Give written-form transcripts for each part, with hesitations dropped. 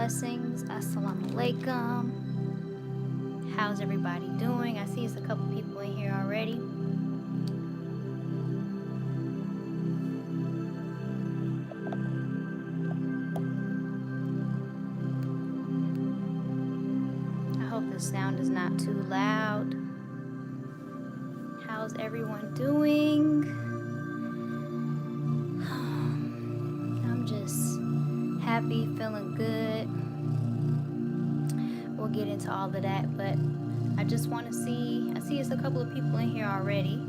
blessings. Assalamu alaikum. How's everybody doing? I see it's a couple people in here already. I hope the sound is not too loud. How's everyone doing? I'm just happy, feeling good. We'll get into all of that, but I just want to see, I see it's a couple of people in here already.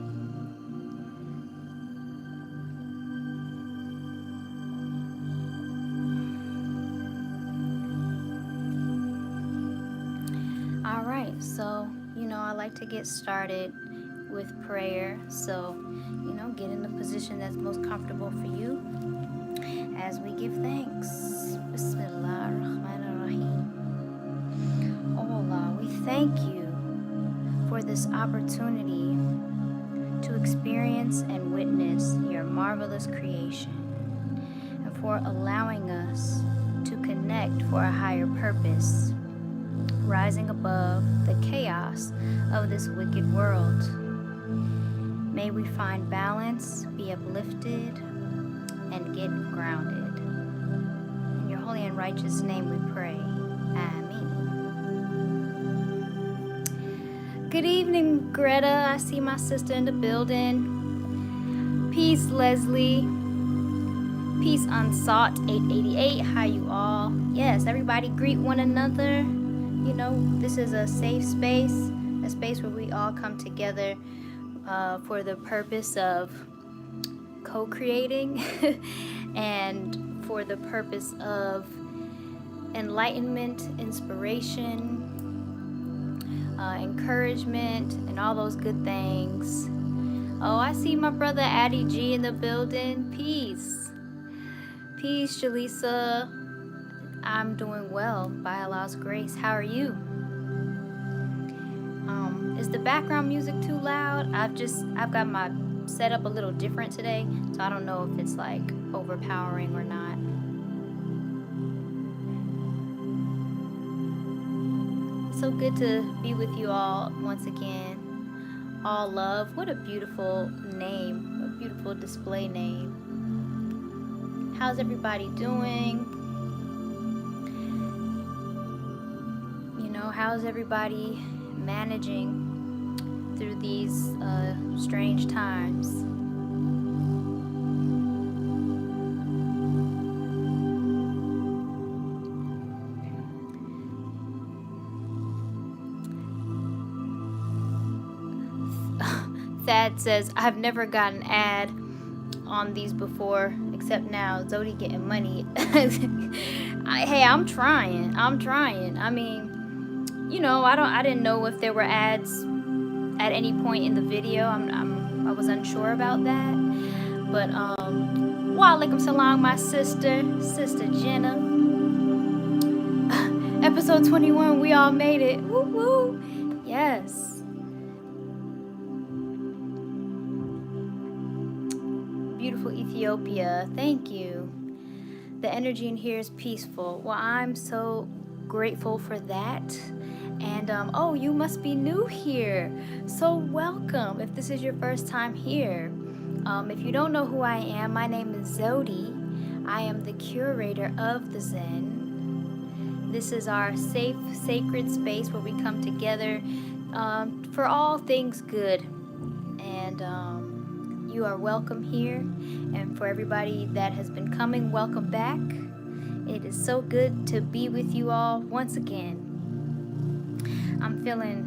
All right, so, I like to get started with prayer. So, get in the position that's most comfortable for you as we give thanks. Bismillah ar-Rahman ar-Rahim. Oh Allah, we thank you for this opportunity to experience and witness your marvelous creation, and for allowing us to connect for a higher purpose, rising above the chaos of this wicked world. May we find balance, be uplifted, and get grounded. In your holy and righteous name we pray. Ameen. Good evening, Greta. I see my sister in the building. Peace, Leslie. Peace, Unsought 888. How you all? Yes, everybody greet one another. This is a safe space, a space where we all come together for the purpose of co-creating and for the purpose of enlightenment, inspiration, encouragement, and all those good things. Oh, I see my brother Addie G in the building. Peace. Peace, Shalisa. I'm doing well by Allah's grace. How are you? Is the background music too loud? I've got my setup a little different today, so I don't know if it's like overpowering or not. So good to be with you all once again. All love. What a beautiful name. A beautiful display name. How's everybody doing? How's everybody managing through these strange times? Thad says, I've never gotten an ad on these before, except now. Zewdy getting money. Hey, I'm trying. I mean, I didn't know if there were ads at any point in the video. I was unsure about that. But walaikum salam, my sister Jenna. Episode 21, we all made it. Woo woo. Yes. Beautiful Ethiopia. Thank you. The energy in here is peaceful. Well, I'm so grateful for that. And oh, you must be new here, so welcome if this is your first time here. If you don't know who I am, my name is Zewdy. I am the curator of the Zen. This is our safe, sacred space where we come together for all things good. And you are welcome here. And for everybody that has been coming, welcome back. It is so good to be with you all once again. I'm feeling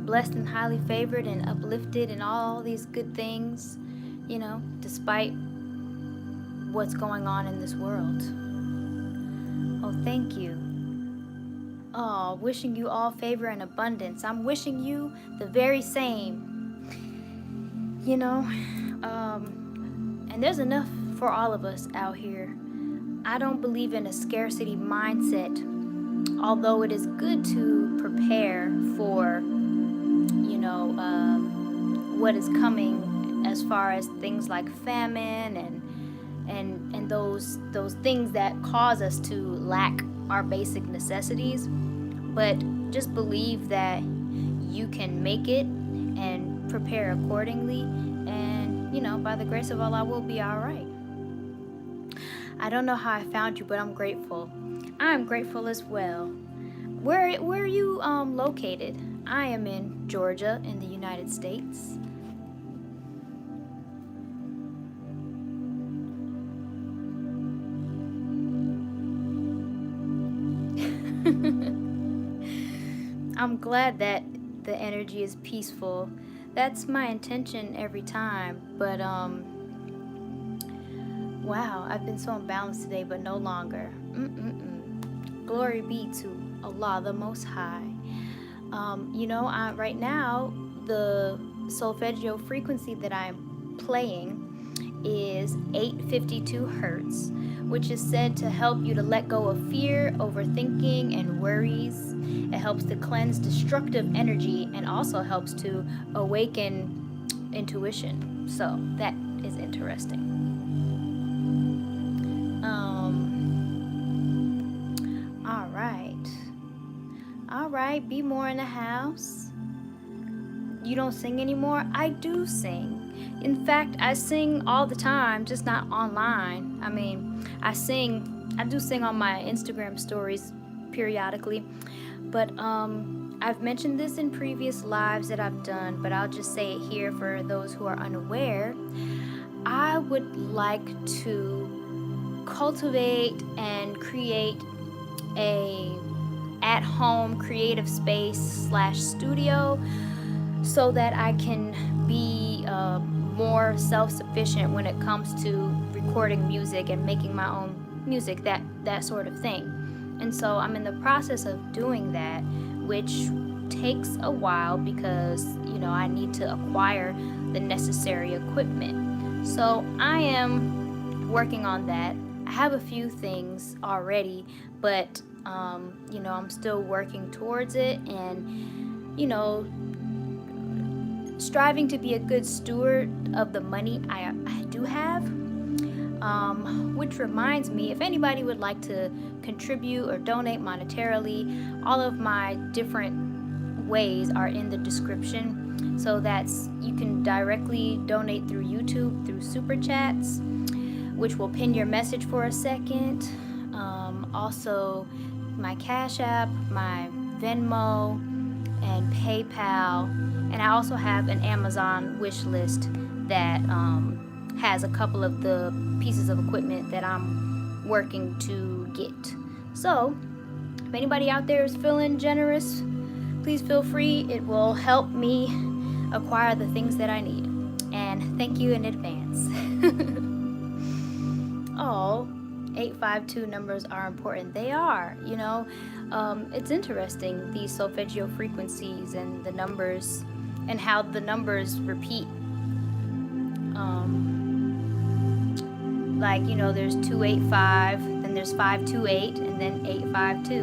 blessed and highly favored and uplifted and all these good things, despite what's going on in this world. Oh, thank you. Oh, wishing you all favor and abundance. I'm wishing you the very same. And there's enough for all of us out here. I don't believe in a scarcity mindset, although it is good to prepare for, what is coming as far as things like famine and those things that cause us to lack our basic necessities, but just believe that you can make it and prepare accordingly. And, by the grace of Allah, we'll be all right. I don't know how I found you, but I'm grateful. I'm grateful as well. Where are you located? I am in Georgia in the United States. I'm glad that the energy is peaceful. That's my intention every time. But wow, I've been so imbalanced today, but no longer. Glory be to Allah the Most High. Right now, the solfeggio frequency that I'm playing is 852 hertz, which is said to help you to let go of fear, overthinking, and worries. It helps to cleanse destructive energy and also helps to awaken intuition. So that is interesting. All right, be more in the house. You don't sing anymore? I do sing. In fact, I sing all the time, just not online. I mean, I do sing on my Instagram stories periodically. But I've mentioned this in previous lives that I've done, but I'll just say it here for those who are unaware. I would like to cultivate and create a at-home creative space / studio so that I can be more self-sufficient when it comes to recording music and making my own music, that sort of thing. And so I'm in the process of doing that, which takes a while because I need to acquire the necessary equipment. So I am working on that. I have a few things already, but I'm still working towards it, and striving to be a good steward of the money I do have. Which reminds me, if anybody would like to contribute or donate monetarily, all of my different ways are in the description. So you can directly donate through YouTube, through Superchats, which will pin your message for a second. Also, my Cashapp, my Venmo, and PayPal. And I also have an Amazon wish list that has a couple of the pieces of equipment that I'm working to get. So, if anybody out there is feeling generous, please feel free. It will help me acquire the things that I need. And thank you in advance. Oh, 852 numbers are important. They are, it's interesting, these solfeggio frequencies and the numbers and how the numbers repeat. There's 285, then there's 528, and then 852.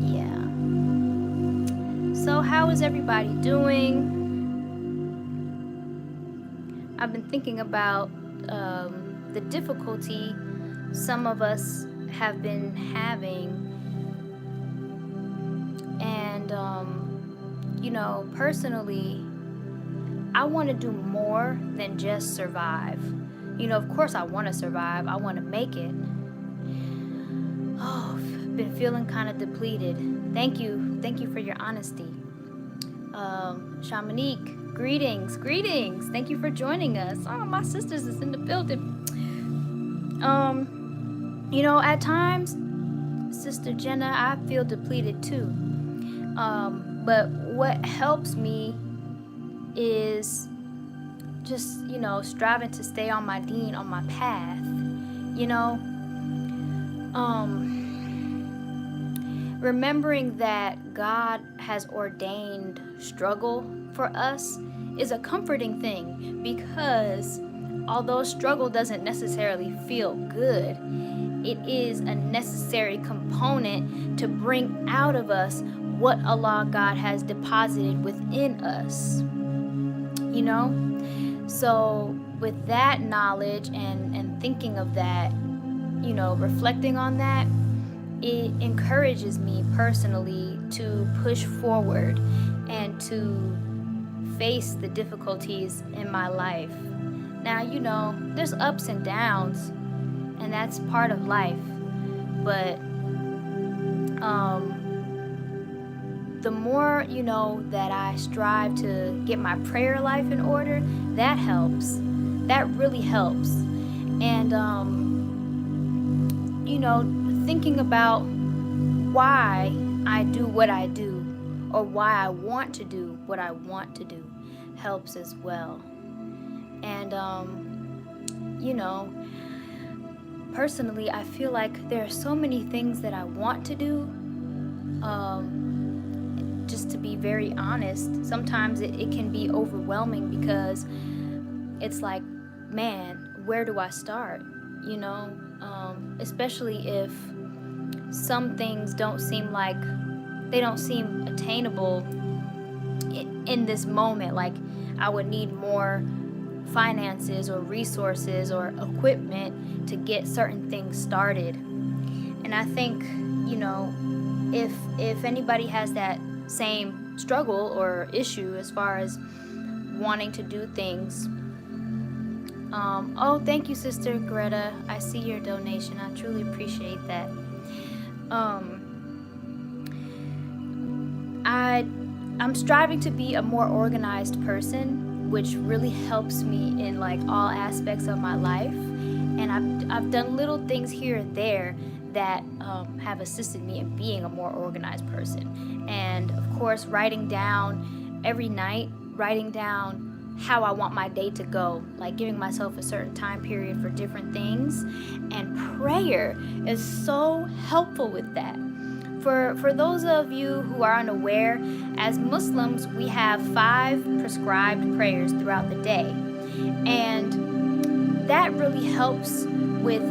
Yeah. So how is everybody doing? I've been thinking about the difficulty some of us have been having, and personally, I want to do more than just survive. Of course I want to survive. I want to make it. Oh, I've been feeling kind of depleted. Thank you for your honesty. Shamanique, greetings. Thank you for joining us. Oh, my sisters is in the building. At times, Sister Jenna, I feel depleted too. But what helps me is just, striving to stay on my deen, on my path, remembering that God has ordained struggle for us is a comforting thing, because although struggle doesn't necessarily feel good, it is a necessary component to bring out of us what Allah God has deposited within us. So with that knowledge and thinking of that, reflecting on that, it encourages me personally to push forward and to face the difficulties in my life. Now, there's ups and downs, and that's part of life. But the more, that I strive to get my prayer life in order, that helps. That really helps. And, thinking about why I do what I do, or why I want to do what I want to do, helps as well. And, personally, I feel like there are so many things that I want to do. Just to be very honest, sometimes it can be overwhelming, because it's like, man, where do I start? Especially if some things don't seem attainable in this moment. Like, I would need more finances or resources or equipment to get certain things started. And I think, if anybody has that same struggle or issue as far as wanting to do things, oh, thank you, Sister Greta. I see your donation. I truly appreciate that. I'm striving to be a more organized person, which really helps me in like all aspects of my life. And I've done little things here and there that have assisted me in being a more organized person. And of course, writing down every night, writing down how I want my day to go, like giving myself a certain time period for different things. And prayer is so helpful with that. For those of you who are unaware, as Muslims, we have 5 prescribed prayers throughout the day. And that really helps with,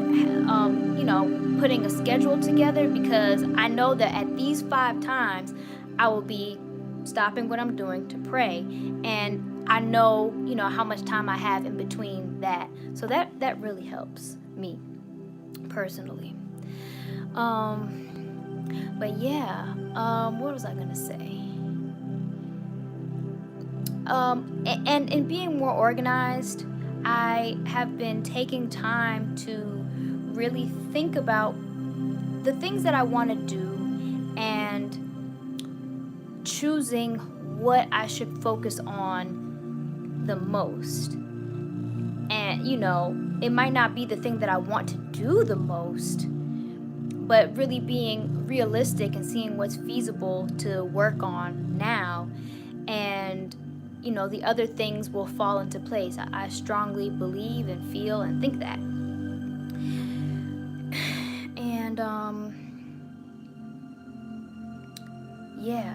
putting a schedule together, because I know that at these 5 times, I will be stopping what I'm doing to pray. And I know, how much time I have in between that. So that really helps me personally. But yeah, what was I gonna say? And in being more organized, I have been taking time to really think about the things that I want to do and choosing what I should focus on the most. And, it might not be the thing that I want to do the most, but really being realistic and seeing what's feasible to work on now. And, the other things will fall into place. I strongly believe and feel and think that. And, yeah,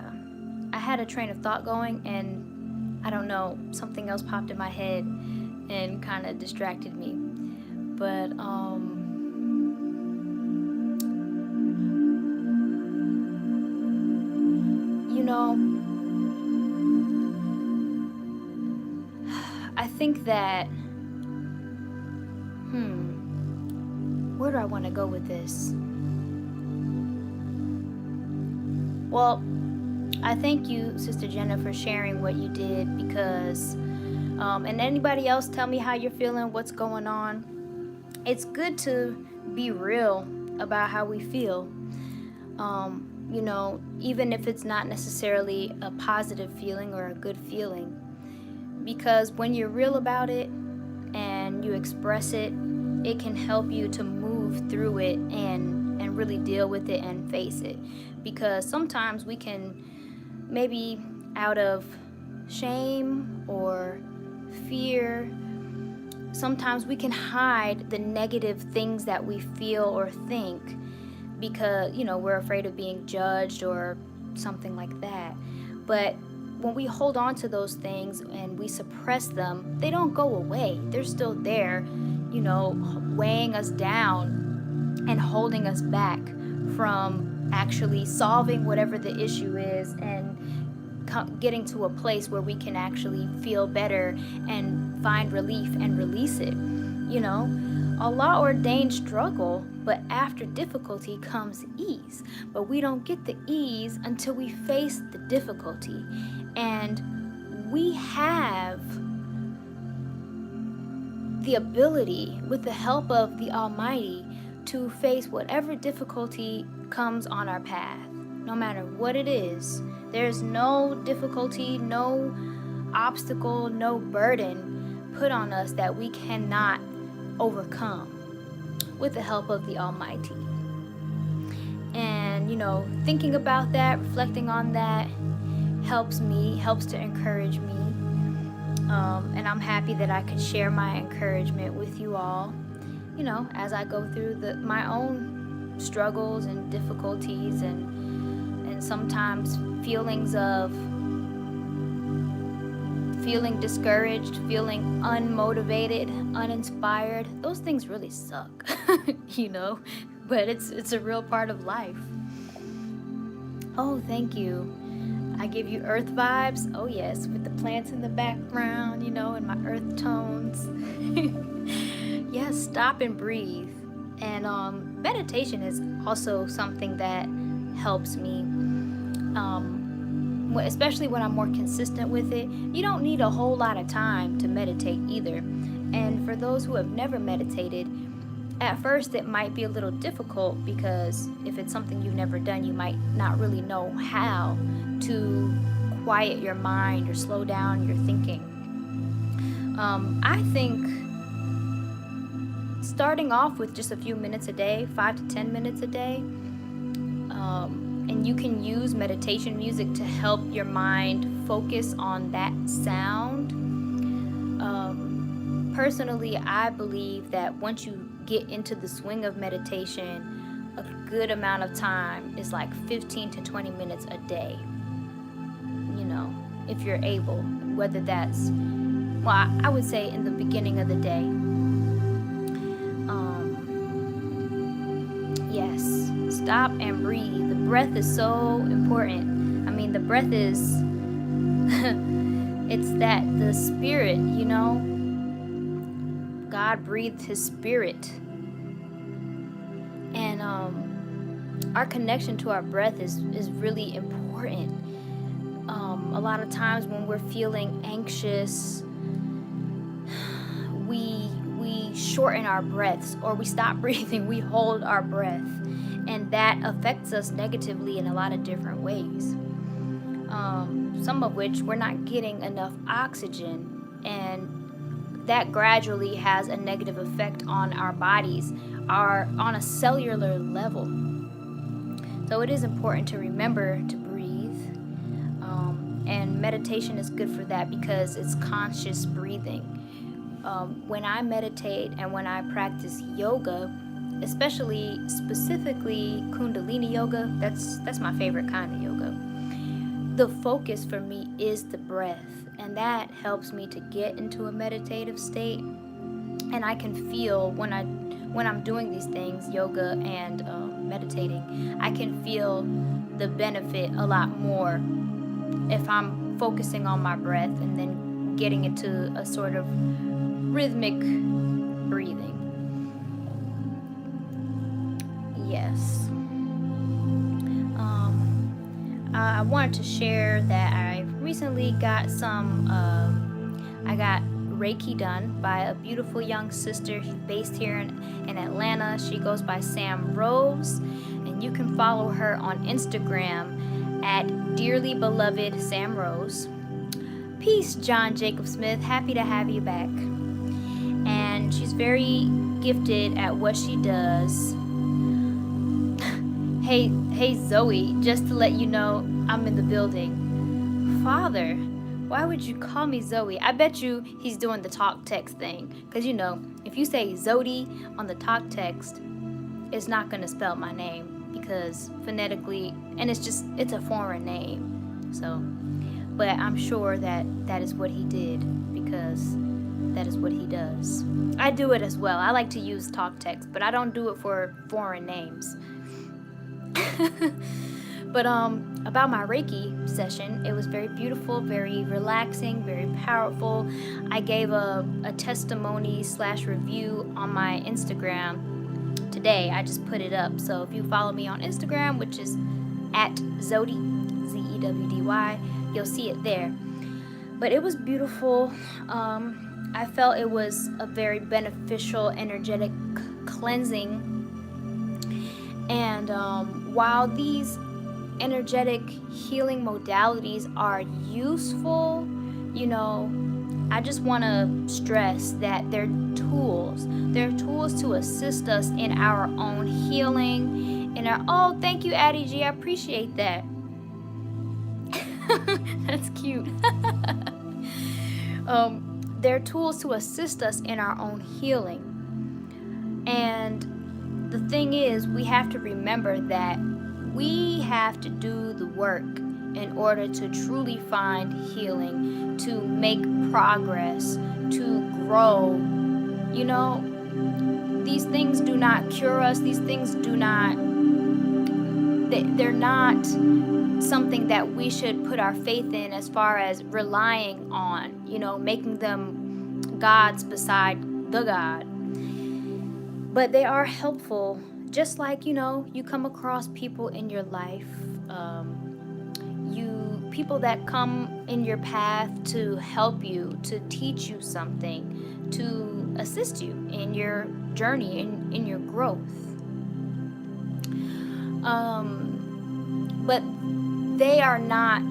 I had a train of thought going, and I don't know, something else popped in my head and kind of distracted me. But, I think that, where do I want to go with this? Well, I thank you, Sister Jenna, for sharing what you did, because, and anybody else, tell me how you're feeling, what's going on. It's good to be real about how we feel, even if it's not necessarily a positive feeling or a good feeling. Because when you're real about it and you express it, it can help you to move through it and really deal with it and face it. Because sometimes we can, maybe out of shame or fear, sometimes we can hide the negative things that we feel or think, because, we're afraid of being judged or something like that. But when we hold on to those things and we suppress them, they don't go away. They're still there, weighing us down and holding us back from actually solving whatever the issue is and getting to a place where we can actually feel better and find relief and release it. Allah ordained struggle, but after difficulty comes ease. But we don't get the ease until we face the difficulty. And we have the ability, with the help of the Almighty, to face whatever difficulty comes on our path, no matter what it is. There's no difficulty, no obstacle, no burden put on us that we cannot overcome with the help of the Almighty. And thinking about that, reflecting on that helps to encourage me. And I'm happy that I could share my encouragement with you all, as I go through my own struggles and difficulties and sometimes feelings of feeling discouraged, feeling unmotivated, uninspired. Those things really suck, but it's a real part of life. Oh, thank you. I give you earth vibes. Oh yes, with the plants in the background, and my earth tones. Yes, stop and breathe. And meditation is also something that helps me. Especially when I'm more consistent with it. You don't need a whole lot of time to meditate either. And for those who have never meditated, at first it might be a little difficult, because if it's something you've never done, you might not really know how to quiet your mind or slow down your thinking. I think starting off with just a few minutes a day, 5 to 10 minutes a day, and you can use meditation music to help your mind focus on that sound. Personally, I believe that once you get into the swing of meditation, a good amount of time is like 15 to 20 minutes a day. If you're able, whether that's, I would say in the beginning of the day. Yes, stop and breathe. The breath is so important. The breath is, it's the spirit, God breathed his spirit. And our connection to our breath is really important. A lot of times when we're feeling anxious, we shorten our breaths, or we stop breathing, we hold our breath, and that affects us negatively in a lot of different ways. Some of which we're not getting enough oxygen, and that gradually has a negative effect on our bodies, on a cellular level. So it is important to remember to breathe. And meditation is good for that, because it's conscious breathing. When I meditate and when I practice yoga, specifically Kundalini yoga, that's my favorite kind of yoga. The focus for me is the breath, and that helps me to get into a meditative state. And I can feel when I'm doing these things, yoga and meditating, I can feel the benefit a lot more if I'm focusing on my breath and then getting into a sort of rhythmic breathing. Yes. I wanted to share that I recently got I got Reiki done by a beautiful young sister based here in Atlanta. She goes by Sam Rose, and you can follow her on Instagram at Dearly Beloved Sam Rose. Peace, John Jacob Smith. Happy to have you back. And she's very gifted at what she does. Hey Zoe, just to let you know, I'm in the building. Father, why would you call me Zoe? I bet you he's doing the talk text thing. Because if you say Zewdy on the talk text, it's not going to spell my name, because phonetically, and it's a foreign name. So, but I'm sure that is what he did, because that is what he does. I do it as well. I like to use talk text, but I don't do it for foreign names. But about my Reiki session. It was very beautiful, very relaxing, very powerful. I gave a testimony / review on my Instagram today. I just put it up. So if you follow me on Instagram, which is at Zewdy, Zewdy, you'll see it there. But it was beautiful. I felt it was a very beneficial, energetic cleansing. And while these energetic healing modalities are useful, you know, I just want to stress that they're tools. They're tools to assist us in our own healing. Oh, thank you, Addie G. I appreciate that. That's cute. They're tools to assist us in our own healing. And the thing is, we have to remember that we have to do the work in order to truly find healing, to make progress, to grow. You know, these things do not cure us. These things do not, they're not something that we should put our faith in as far as relying on, you know, making them gods beside the God. But they are helpful, just like, you know, you come across people in your life, people that come in your path to help you, to teach you something, to assist you in your journey, in your growth. But they are not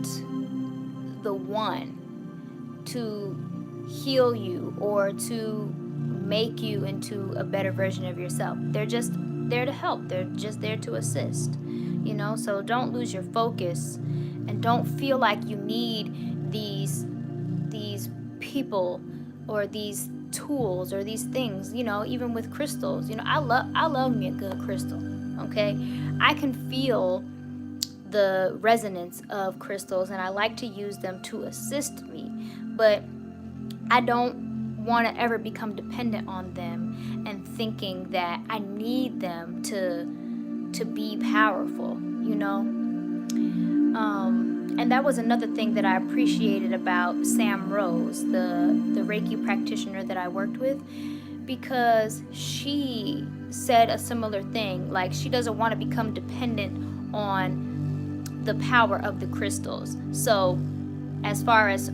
the one to heal you or to make you into a better version of yourself. They're just there to help. They're just there to assist, you know. So don't lose your focus, and don't feel like you need these people or these tools or these things, you know. Even with crystals, you know, I love me a good crystal. Okay, I can feel the resonance of crystals, and I like to use them to assist me, but I don't want to ever become dependent on them and thinking that I need them to be powerful, you know. And that was another thing that I appreciated about Sam Rose, the Reiki practitioner that I worked with, because she said a similar thing. Like, she doesn't want to become dependent on the power of the crystals. So as far as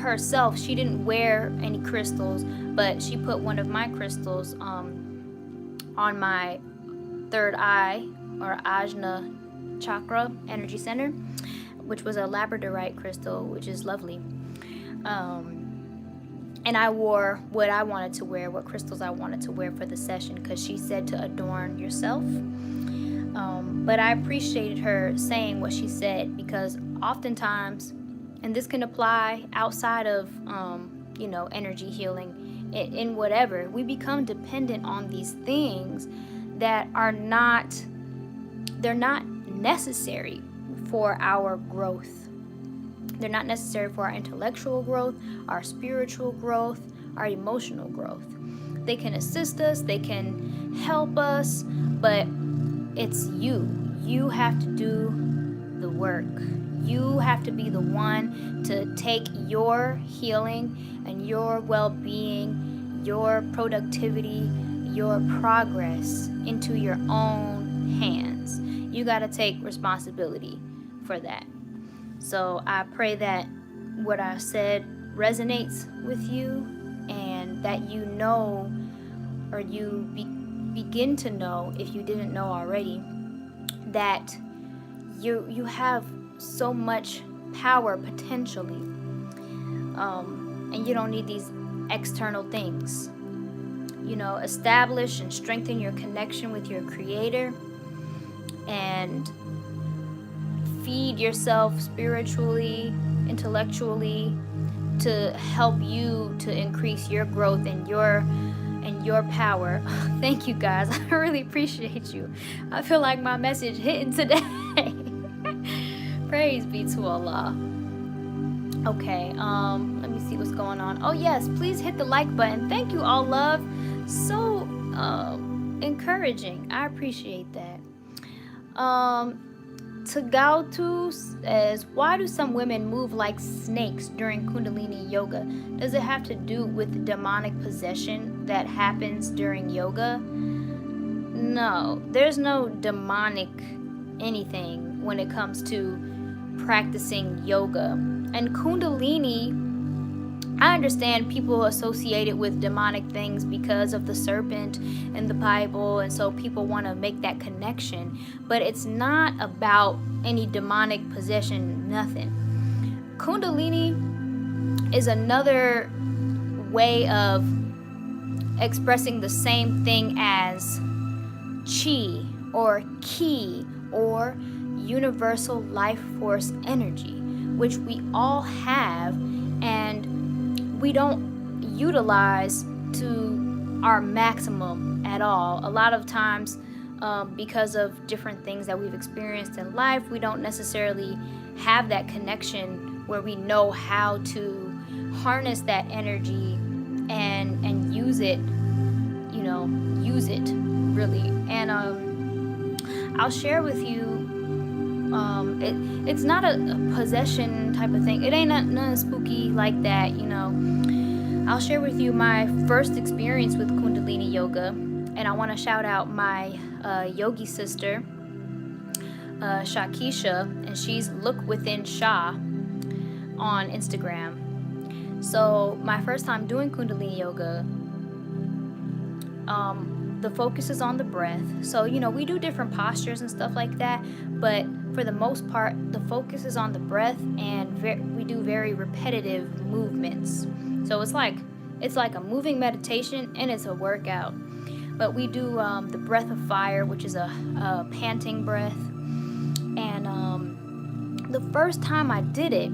herself, she didn't wear any crystals, but she put one of my crystals on my third eye, or Ajna chakra energy center, which was a labradorite crystal, which is lovely. And I wore what I wanted to wear, what crystals I wanted to wear for the session, because she said to adorn yourself. But I appreciated her saying what she said, because oftentimes, and this can apply outside of, you know, energy healing, in whatever, we become dependent on these things that are they're not necessary for our growth. They're not necessary for our intellectual growth, our spiritual growth, our emotional growth. They can assist us, they can help us, but it's you. You have to do the work. You have to be the one to take your healing and your well-being, your productivity, your progress into your own hands. You got to take responsibility for that. So I pray that what I said resonates with you, and that you know, or you begin to know, if you didn't know already, that you have so much power potentially, and you don't need these external things. You know, establish and strengthen your connection with your Creator, and feed yourself spiritually, intellectually, to help you to increase your growth and your power. Thank you, guys. I really appreciate you. I feel like my message hitting today. Praise be to Allah. Okay, let me see what's going on. Oh yes, please hit the like button. Thank you, all love. So encouraging. I appreciate that. Tagautu says, why do some women move like snakes during Kundalini yoga? Does it have to do with demonic possession that happens during yoga? No, there's no demonic anything when it comes to practicing yoga. And Kundalini, I understand people associate it with demonic things because of the serpent in the Bible, and so people want to make that connection, but it's not about any demonic possession, nothing. Kundalini is another way of expressing the same thing as chi or ki or universal life force energy, which we all have and we don't utilize to our maximum at all. A lot of times, because of different things that we've experienced in life, we don't necessarily have that connection where we know how to harness that energy and use it, use it really. And I'll share with you, it's not a possession type of thing. It ain't nothing spooky like that, I'll share with you my first experience with Kundalini yoga, and I want to shout out my yogi sister, Shakisha, and she's Look Within Sha on Instagram. So my first time doing Kundalini yoga, the focus is on the breath. So, we do different postures and stuff like that, but for the most part, the focus is on the breath, and we do very repetitive movements. So it's like a moving meditation, and it's a workout. But we do the breath of fire, which is a panting breath. And the first time I did it,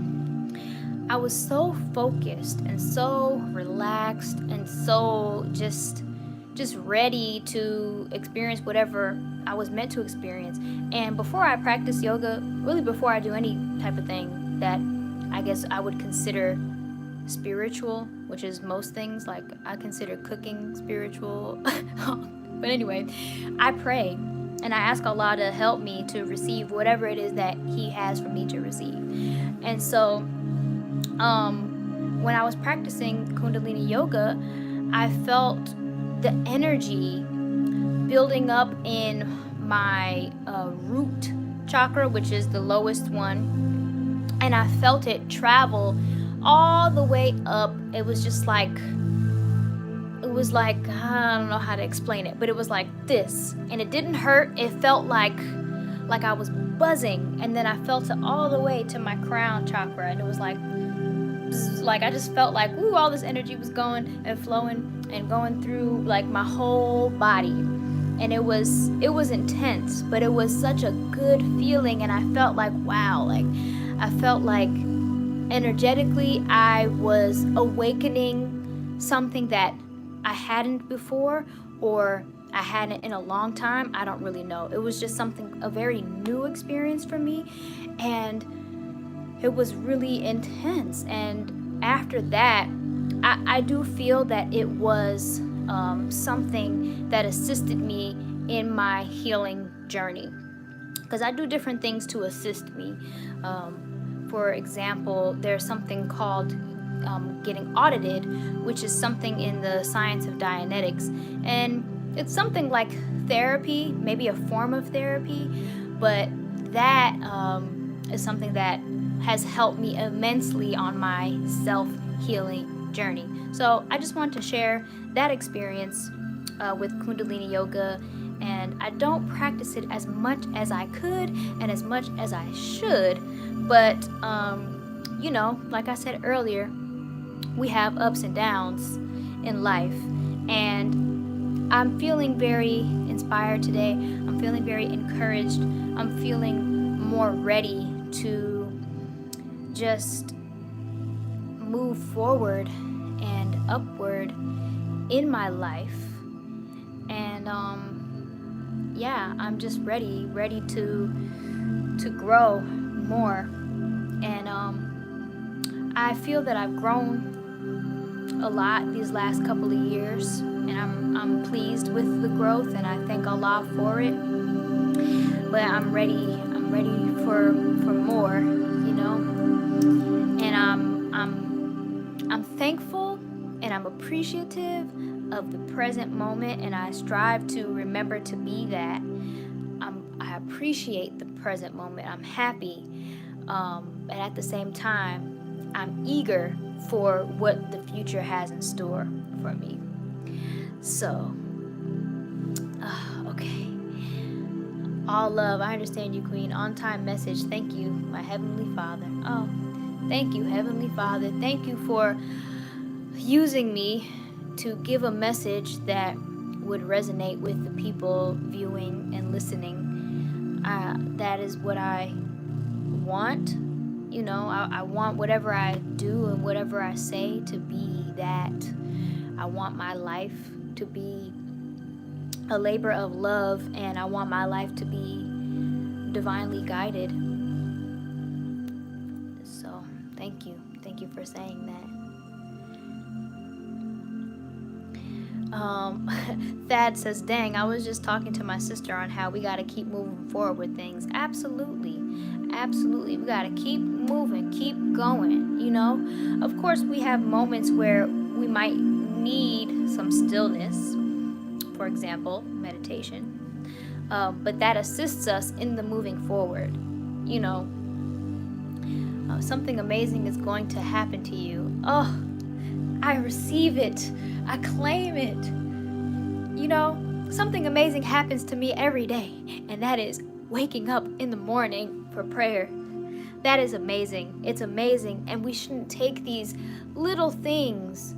I was so focused and so relaxed and so just ready to experience whatever I was meant to experience. And before I practice yoga, really before I do any type of thing that I guess I would consider spiritual, which is most things, like I consider cooking spiritual. But anyway, I pray and I ask Allah to help me to receive whatever it is that He has for me to receive. And so when I was practicing Kundalini yoga, I felt the energy building up in my root chakra, which is the lowest one, and I felt it travel all the way up. It was like I don't know how to explain it, but it was like this, and it didn't hurt. It felt like I was buzzing, and then I felt it all the way to my crown chakra, and it was like I just felt like, ooh, all this energy was going and flowing and going through like my whole body. And it was intense, but it was such a good feeling, and I felt like, wow, like I felt like energetically I was awakening something that I hadn't before, or I hadn't in a long time. I don't really know. It was just a very new experience for me, and it was really intense. And after that, I do feel that it was something that assisted me in my healing journey, because I do different things to assist me. For example, there's something called getting audited, which is something in the science of Dianetics, and it's something like therapy, maybe a form of therapy, but that is something that has helped me immensely on my self-healing journey. So I just want to share that experience with Kundalini yoga, and I don't practice it as much as I could and as much as I should, but like I said earlier, we have ups and downs in life, and I'm feeling very inspired today. I'm feeling very encouraged. I'm feeling more ready to just move forward and upward in my life. And I'm just ready to grow more. And I feel that I've grown a lot these last couple of years, and I'm pleased with the growth, and I thank Allah for it. But I'm ready I'm ready for more, you know. And I'm thankful and I'm appreciative of the present moment, and I strive to remember to be that. I appreciate the present moment. I'm happy, and at the same time, I'm eager for what the future has in store for me. So, okay. All love. I understand you, Queen. On time message. Thank you, my Heavenly Father. Oh, thank you, Heavenly Father. Thank you for using me to give a message that would resonate with the people viewing and listening. That is what I want. You know, I want whatever I do and whatever I say to be that. I want my life to be a labor of love, and I want my life to be divinely guided. So, thank you. Thank you for saying that. Thad says, dang, I was just talking to my sister on how we got to keep moving forward with things. Absolutely. Absolutely. We got to keep moving, keep going, you know. Of course, we have moments where we might need some stillness, for example, meditation. But that assists us in the moving forward. You know, something amazing is going to happen to you. Oh, I receive it. I claim it. You know, something amazing happens to me every day, and that is waking up in the morning for prayer. That is amazing. It's amazing, and we shouldn't take these little things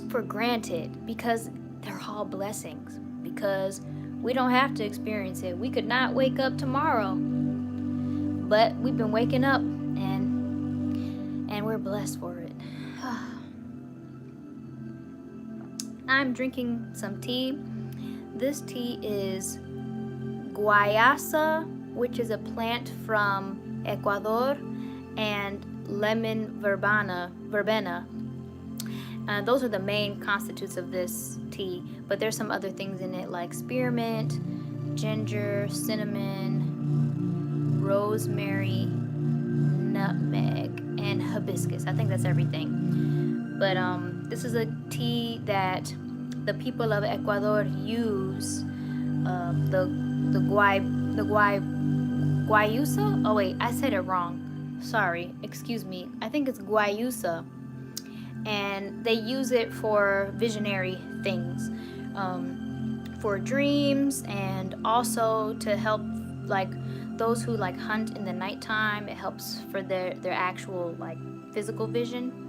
for granted, because they're all blessings, because we don't have to experience it. We could not wake up tomorrow, but we've been waking up, and we're blessed for it. I'm drinking some tea. This tea is guayasa, which is a plant from Ecuador, and lemon verbena. Those are the main constitutes of this tea, but there's some other things in it like spearmint, ginger, cinnamon, rosemary, nutmeg, and hibiscus. I think that's everything. But this is a tea that the people of Ecuador use. The guayusa. Oh wait, I said it wrong. Sorry, excuse me. I think it's guayusa, and they use it for visionary things, for dreams, and also to help like those who like hunt in the nighttime. It helps for their actual like physical vision.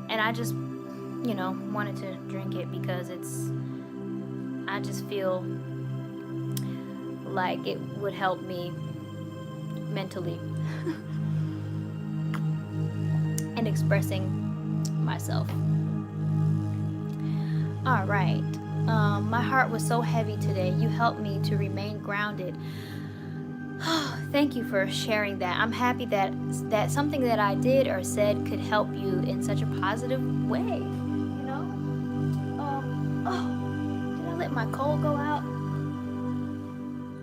And I just, you know, wanted to drink it because I just feel like it would help me mentally and expressing myself. All right. My heart was so heavy today. You helped me to remain grounded. Thank you for sharing that. I'm happy that something that I did or said could help you in such a positive way. You know? Did I let my coal go out?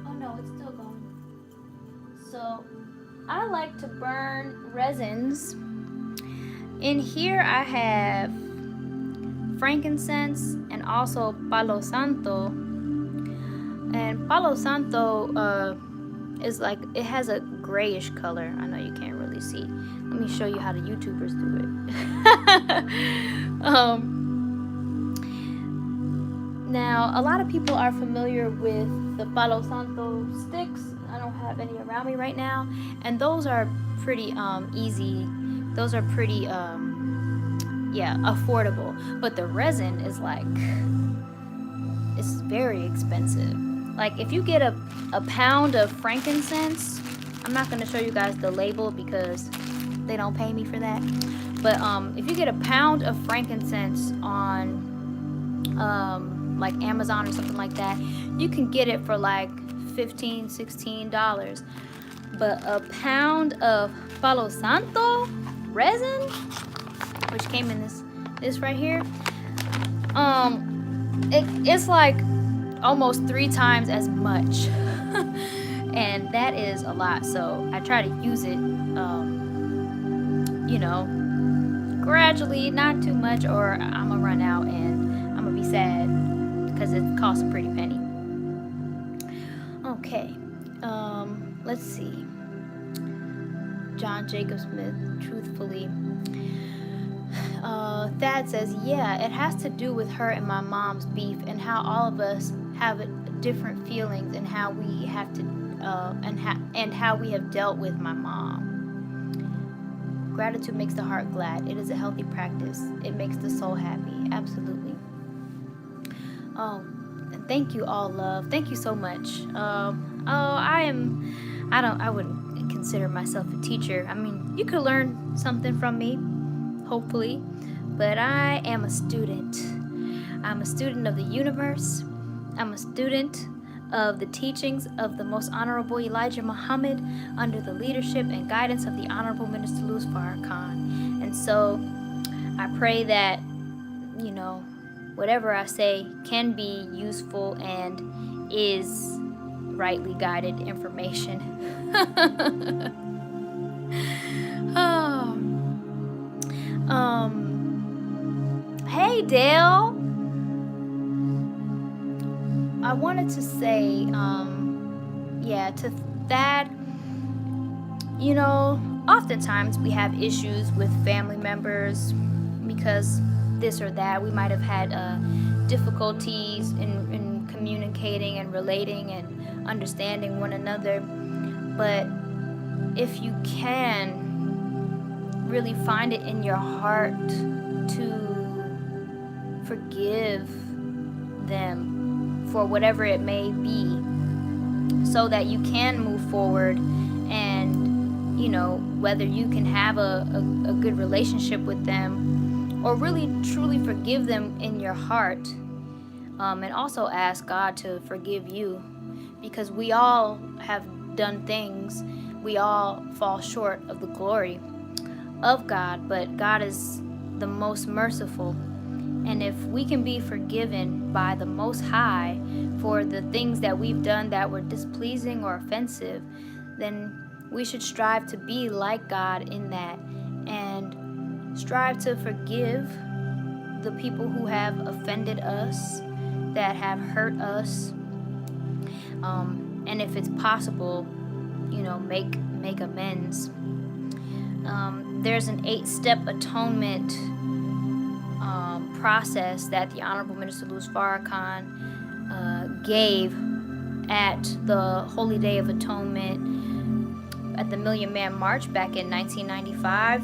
Oh no, it's still going. So, I like to burn resins. In here I have frankincense and also palo santo. And palo santo is like, it has a grayish color. I know you can't really see. Let me show you how the YouTubers do it. Now, a lot of people are familiar with the palo santo sticks. I don't have any around me right now, and those are pretty easy. Those are pretty affordable. But the resin is like, it's very expensive. Like if you get a pound of frankincense, I'm not going to show you guys the label because they don't pay me for that. But if you get a pound of frankincense on like Amazon or something like that, you can get it for like $15, $16. But a pound of Palo Santo resin, which came in this right here, it's like almost 3 times as much. And that is a lot. So I try to use it, you know, gradually, not too much, or I'm gonna run out and I'm gonna be sad because it costs a pretty penny. Okay, let's see. John Jacob Smith, truthfully. Thad says, yeah, it has to do with her and my mom's beef and how all of us have different feelings and how we have to, and how we have dealt with my mom. Gratitude makes the heart glad. It is a healthy practice. It makes the soul happy. Absolutely. Oh, and thank you all, love. Thank you so much. I wouldn't consider myself a teacher. I mean, you could learn something from me, hopefully, but I am a student. I'm a student of the universe. I'm a student of the teachings of the Most Honorable Elijah Muhammad under the leadership and guidance of the Honorable Minister Louis Farrakhan. And so I pray that, you know, whatever I say can be useful and is rightly guided information. Hey, Dale. I wanted to say, to that, you know, oftentimes we have issues with family members because this or that. We might have had difficulties in communicating and relating and understanding one another. But if you can really find it in your heart to forgive them for whatever it may be, so that you can move forward and, you know, whether you can have a good relationship with them or really truly forgive them in your heart, and also ask God to forgive you, because we all have done things, we all fall short of the glory of God, but God is the most merciful. And if we can be forgiven by the Most High for the things that we've done that were displeasing or offensive, then we should strive to be like God in that and strive to forgive the people who have offended us, that have hurt us, and if it's possible, you know, make amends. There's an 8-step atonement process that the Honorable Minister Louis Farrakhan gave at the Holy Day of Atonement at the Million Man March back in 1995.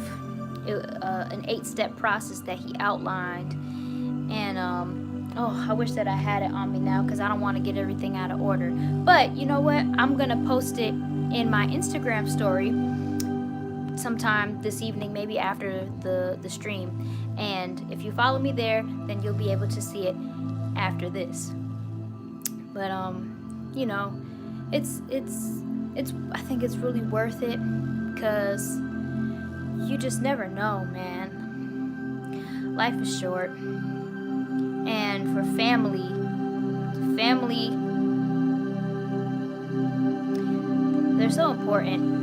An 8-step process that he outlined, and I wish that I had it on me now because I don't want to get everything out of order. But you know what? I'm gonna post it in my Instagram story sometime this evening, maybe after the stream. And if you follow me there, then you'll be able to see it after this. But you know, it's I think it's really worth it, because you just never know, man. Life is short, and for family, they're so important.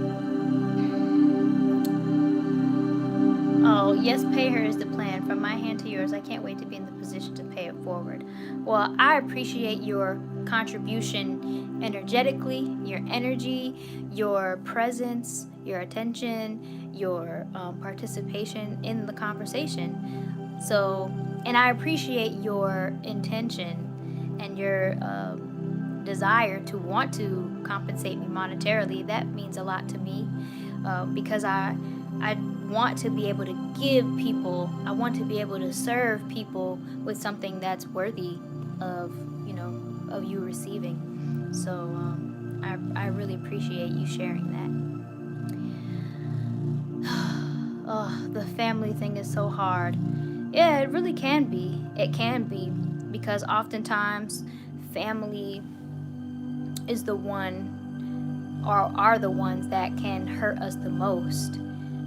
Oh, yes, pay her is the plan. From my hand to yours, I can't wait to be in the position to pay it forward. Well, I appreciate your contribution energetically, your energy, your presence, your attention, your participation in the conversation. So, and I appreciate your intention and your desire to want to compensate me monetarily. That means a lot to me, because I want to be able to give people, I want to be able to serve people with something that's worthy of, you know, of you receiving. So I really appreciate you sharing that. Oh, the family thing is so hard. Yeah, it really can be. It can be, because oftentimes family is the one, or are the ones that can hurt us the most,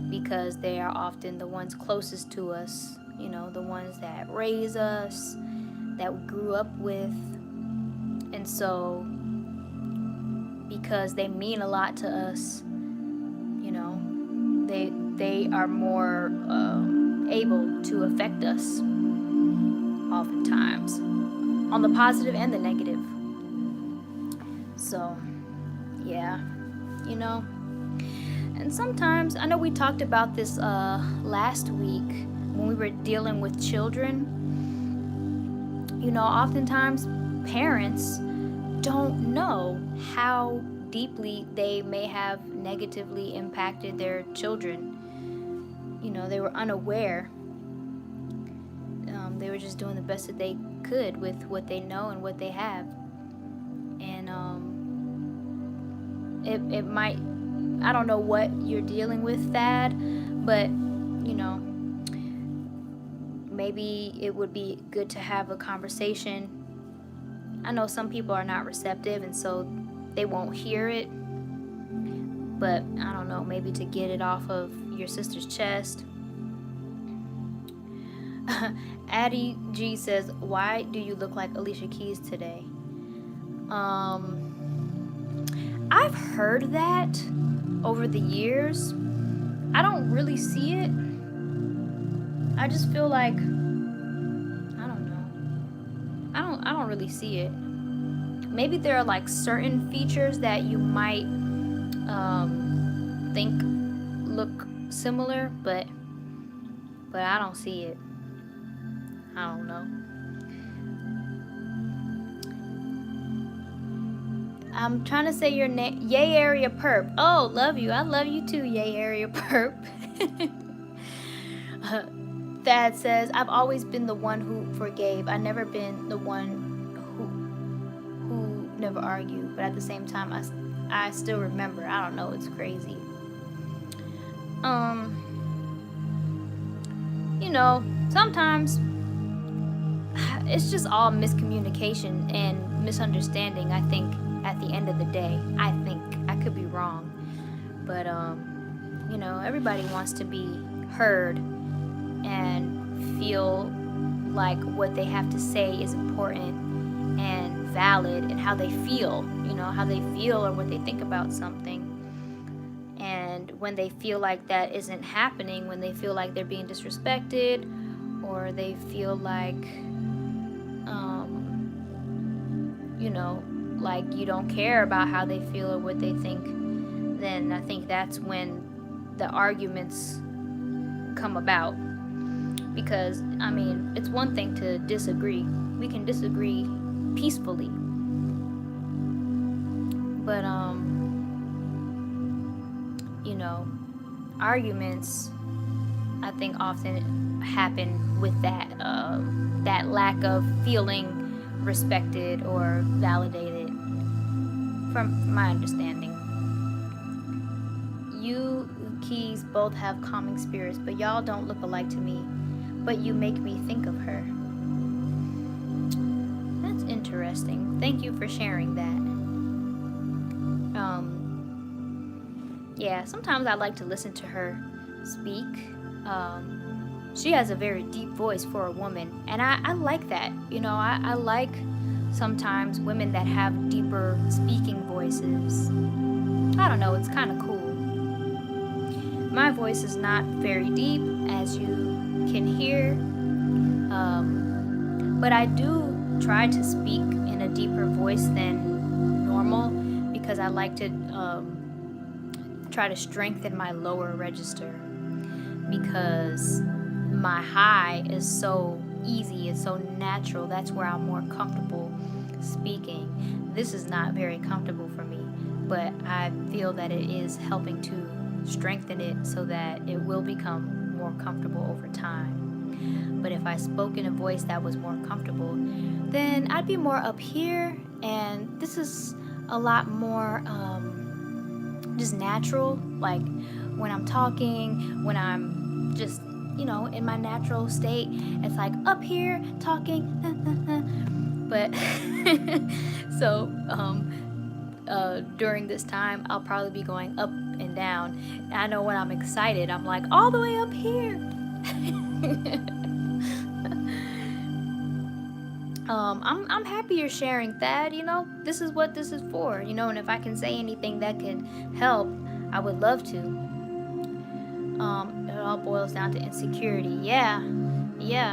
because they are often the ones closest to us, you know, the ones that raise us, that we grew up with. And so because they mean a lot to us. You know, they are more able to affect us oftentimes, on the positive and the negative. So, yeah, you know. And sometimes, I know we talked about this last week when we were dealing with children. You know, oftentimes parents don't know how deeply they may have negatively impacted their children. You know, they were unaware. They were just doing the best that they could with what they know and what they have. And it might, I don't know what you're dealing with, Thad, but, you know, maybe it would be good to have a conversation. I know some people are not receptive, and so they won't hear it, but I don't know, maybe to get it off of your sister's chest. Addie G says, why do you look like Alicia Keys today? I've heard that over the years. I don't really see it. I just feel like, I don't know. I don't really see it. Maybe there are like certain features that you might think look similar, but I don't see it. I don't know. I'm trying to say your name. Yay Area Perp. Oh, love you. I love you too, Yay Area Perp. Thad says, I've always been the one who forgave. I've never been the one who never argued. But at the same time, I still remember. I don't know. It's crazy. You know, sometimes it's just all miscommunication and misunderstanding, I think, at the end of the day. I think. I could be wrong. But, you know, everybody wants to be heard and feel like what they have to say is important and valid, and how they feel, you know, how they feel or what they think about something. And when they feel like that isn't happening, when they feel like they're being disrespected, or they feel like, you know, like you don't care about how they feel or what they think, then I think that's when the arguments come about. Because, I mean, it's one thing to disagree. We can disagree peacefully. But, you know, arguments, I think, often happen with that, that lack of feeling respected or validated, from my understanding. You Keys both have calming spirits, but y'all don't look alike to me. But you make me think of her. That's interesting. Thank you for sharing that. Yeah, sometimes I like to listen to her speak. She has a very deep voice for a woman, and I like that. You know, I like sometimes women that have deeper speaking voices. I don't know, it's kind of cool. My voice is not very deep, as you can hear, but I do try to speak in a deeper voice than normal, because I like to try to strengthen my lower register, because my high is so easy, it's so natural. That's where I'm more comfortable speaking. This is not very comfortable for me, but I feel that it is helping to strengthen it so that it will become more comfortable over time. But if I spoke in a voice that was more comfortable, then I'd be more up here, and this is a lot more just natural. Like when I'm talking, when I'm just, you know, in my natural state, it's like up here talking. But so during this time, I'll probably be going up and down. And I know when I'm excited, I'm like all the way up here. I'm happy you're sharing that. This is what this is for. And if I can say anything that could help, I would love to. It all boils down to insecurity. Yeah,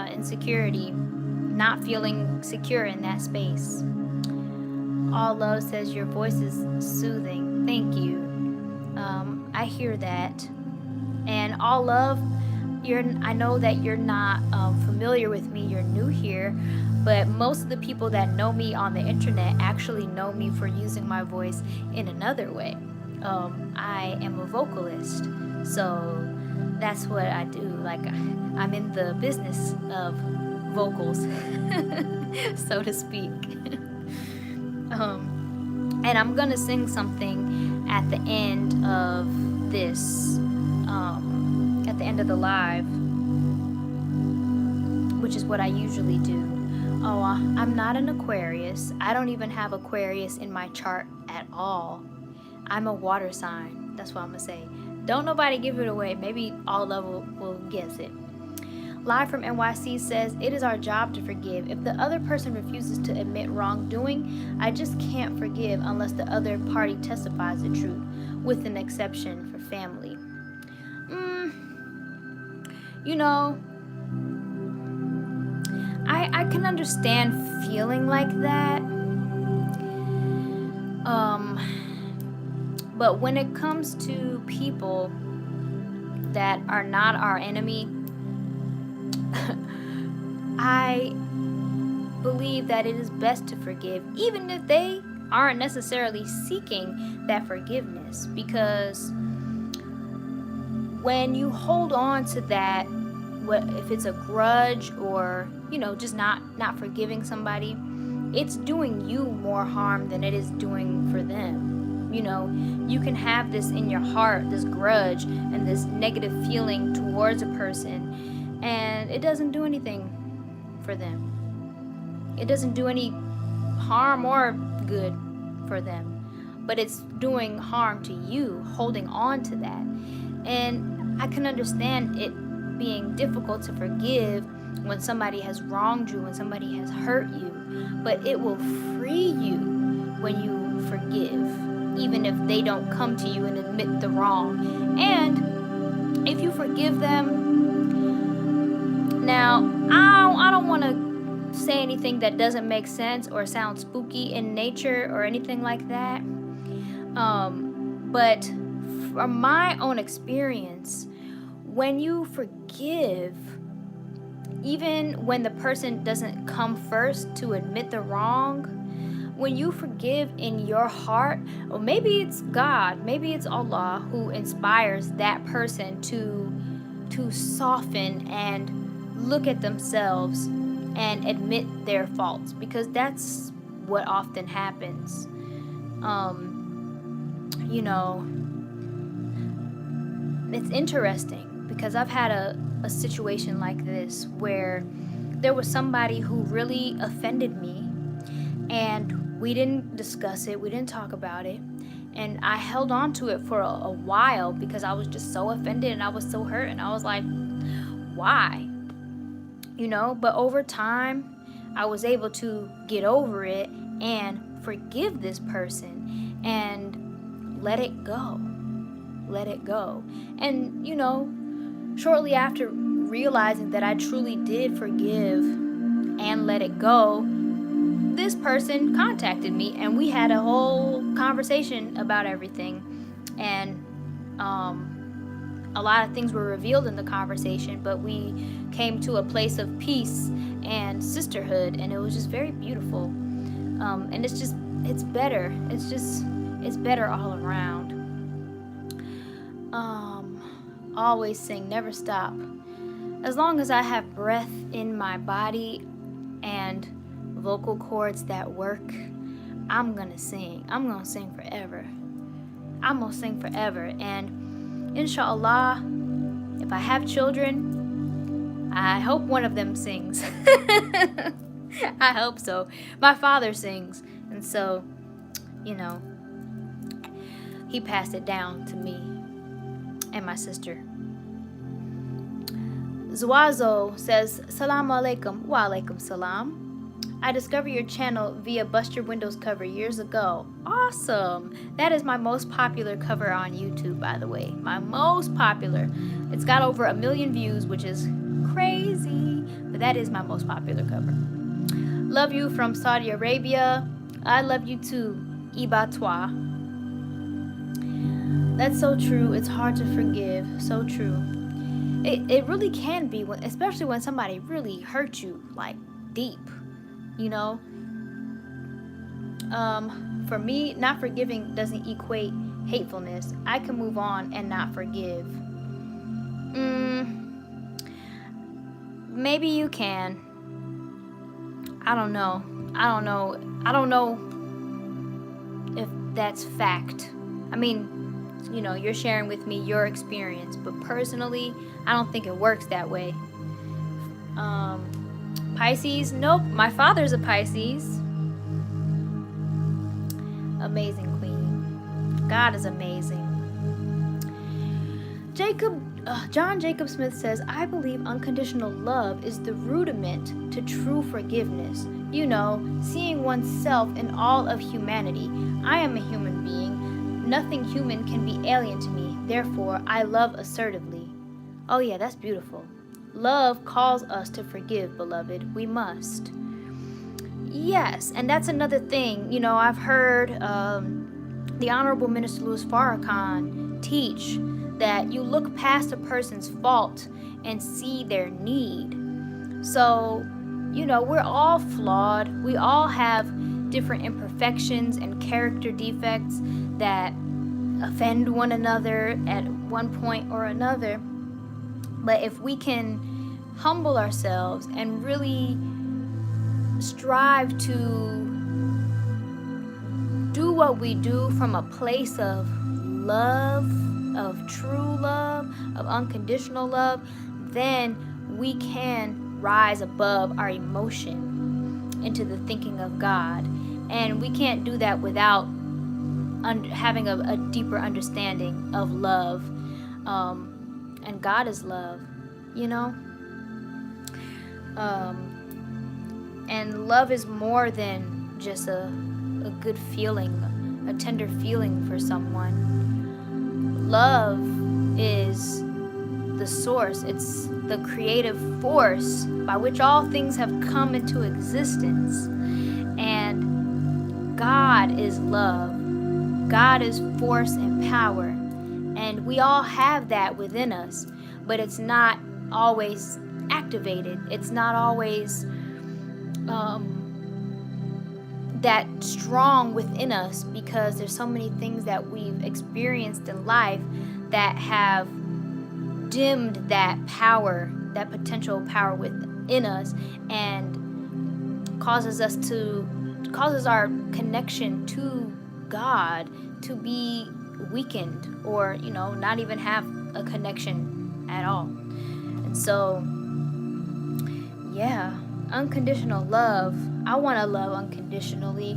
insecurity, not feeling secure in that space. All Love says your voice is soothing. Thank you. I hear that. And All Love, I know that you're not familiar with me. You're new here, but most of the people that know me on the internet actually know me for using my voice in another way. I am a vocalist, so that's what I do. Like, I'm in the business of vocals, so to speak. And I'm gonna sing something at the end of this, at the end of the live, which is what I usually do. Oh, I'm not an Aquarius. I don't even have Aquarius in my chart at all. I'm a water sign. That's what I'm gonna say. Don't nobody give it away. Maybe All Love will guess it. Live from NYC says, it is our job to forgive. If the other person refuses to admit wrongdoing, I just can't forgive unless the other party testifies the truth, with an exception for family. I can understand feeling like that. But when it comes to people that are not our enemy, I believe that it is best to forgive, even if they aren't necessarily seeking that forgiveness. Because when you hold on to that, if it's a grudge or just not forgiving somebody, it's doing you more harm than it is doing for them. You can have this in your heart, this grudge and this negative feeling towards a person, and it doesn't do anything for them. It doesn't do any harm or good for them, but it's doing harm to you holding on to that. And I can understand it being difficult to forgive when somebody has wronged you, when somebody has hurt you, but it will free you when you forgive, even if they don't come to you and admit the wrong. And if you forgive them, now I don't want to say anything that doesn't make sense or sound spooky in nature or anything like that, but from my own experience, when you forgive, even when the person doesn't come first to admit the wrong, when you forgive in your heart, or maybe it's God, maybe it's Allah who inspires that person to soften and look at themselves and admit their faults, because that's what often happens. It's interesting because I've had a situation like this where there was somebody who really offended me, and we didn't discuss it, we didn't talk about it, and I held on to it for a while because I was just so offended and I was so hurt, and I was like, why? But over time I was able to get over it and forgive this person and let it go. And shortly after realizing that I truly did forgive and let it go, this person contacted me and we had a whole conversation about everything, and a lot of things were revealed in the conversation, but we came to a place of peace and sisterhood, and it was just very beautiful. And it's better. It's better all around. Always sing, never stop. As long as I have breath in my body and vocal cords that work, I'm gonna sing. I'm gonna sing forever. And inshallah, if I have children, I hope one of them sings. I hope so. My father sings, and so he passed it down to me and my sister. Zwazo says, Salaam alaikum. Wa alaikum salam. I discovered your channel via Bust Your Windows cover years ago. Awesome. That is my most popular cover on YouTube, by the way. My most popular. It's got over 1 million views, which is crazy, but that is my most popular cover. Love you from Saudi Arabia. I love you too, Ibatwa. That's so true. It's hard to forgive. So true. It really can be, especially when somebody really hurt you, like deep, you know. For me, not forgiving doesn't equate hatefulness. I can move on and not forgive. Maybe you can. I don't know. I don't know if that's fact. I mean, you know, you're sharing with me your experience, but personally, I don't think it works that way. Pisces, nope. My father's a Pisces. Amazing queen. God is amazing. John Jacob Smith says, I believe unconditional love is the rudiment to true forgiveness. You know, seeing oneself in all of humanity. I am a human being. Nothing human can be alien to me. Therefore, I love assertively. Oh yeah, that's beautiful. Love calls us to forgive, beloved. We must. Yes, and that's another thing. You know, I've heard the Honorable Minister Louis Farrakhan teach that you look past a person's fault and see their need. So, you know, we're all flawed. We all have different imperfections and character defects that offend one another at one point or another. But if we can humble ourselves and really strive to do what we do from a place of love, of true love, of unconditional love, then we can rise above our emotion into the thinking of God. And we can't do that without having a deeper understanding of love. And God is love, you know? And love is more than just a good feeling, a tender feeling for someone. Love is the source. It's the creative force by which all things have come into existence. And God is love. God is force and power. And we all have that within us, but it's not always activated. It's not always that strong within us, because there's so many things that we've experienced in life that have dimmed that power, that potential power within us, and causes our connection to God to be weakened, or, you know, not even have a connection at all. And so, yeah, unconditional love. I want to love unconditionally.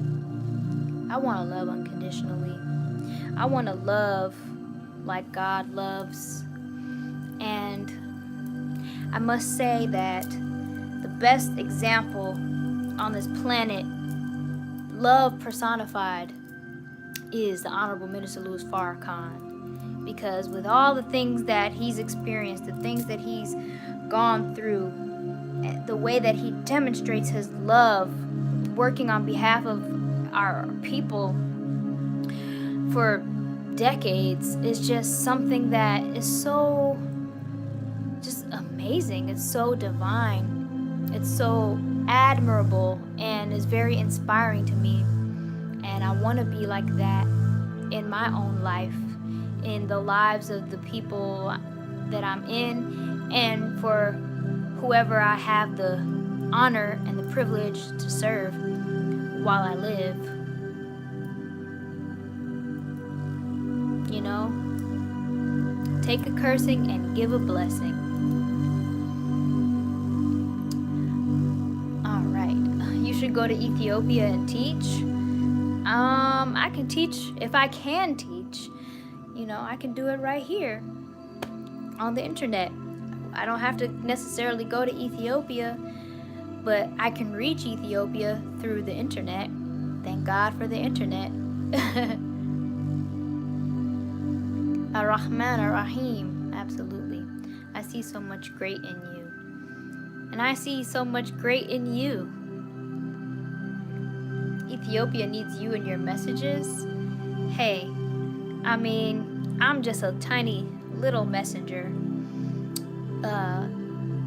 I want to love unconditionally. I want to love like God loves. And I must say that the best example on this planet, love personified, is the Honorable Minister Louis Farrakhan. Because with all the things that he's experienced, the things that he's gone through, the way that he demonstrates his love, working on behalf of our people for decades, is just something that is so just amazing. It's so divine. It's so admirable and is very inspiring to me. And I want to be like that in my own life, in the lives of the people that I'm in, and for whoever I have the honor and the privilege to serve while I live. You know? Take a cursing and give a blessing. Alright. You should go to Ethiopia and teach. I can teach, if I can teach, you know, I can do it right here on the internet. I don't have to necessarily go to Ethiopia, but I can reach Ethiopia through the internet. Thank God for the internet. Ar-Rahman Ar-Rahim. Absolutely. I see so much great in you. And I see so much great in you. Ethiopia needs you and your messages. Hey, I mean, I'm just a tiny little messenger,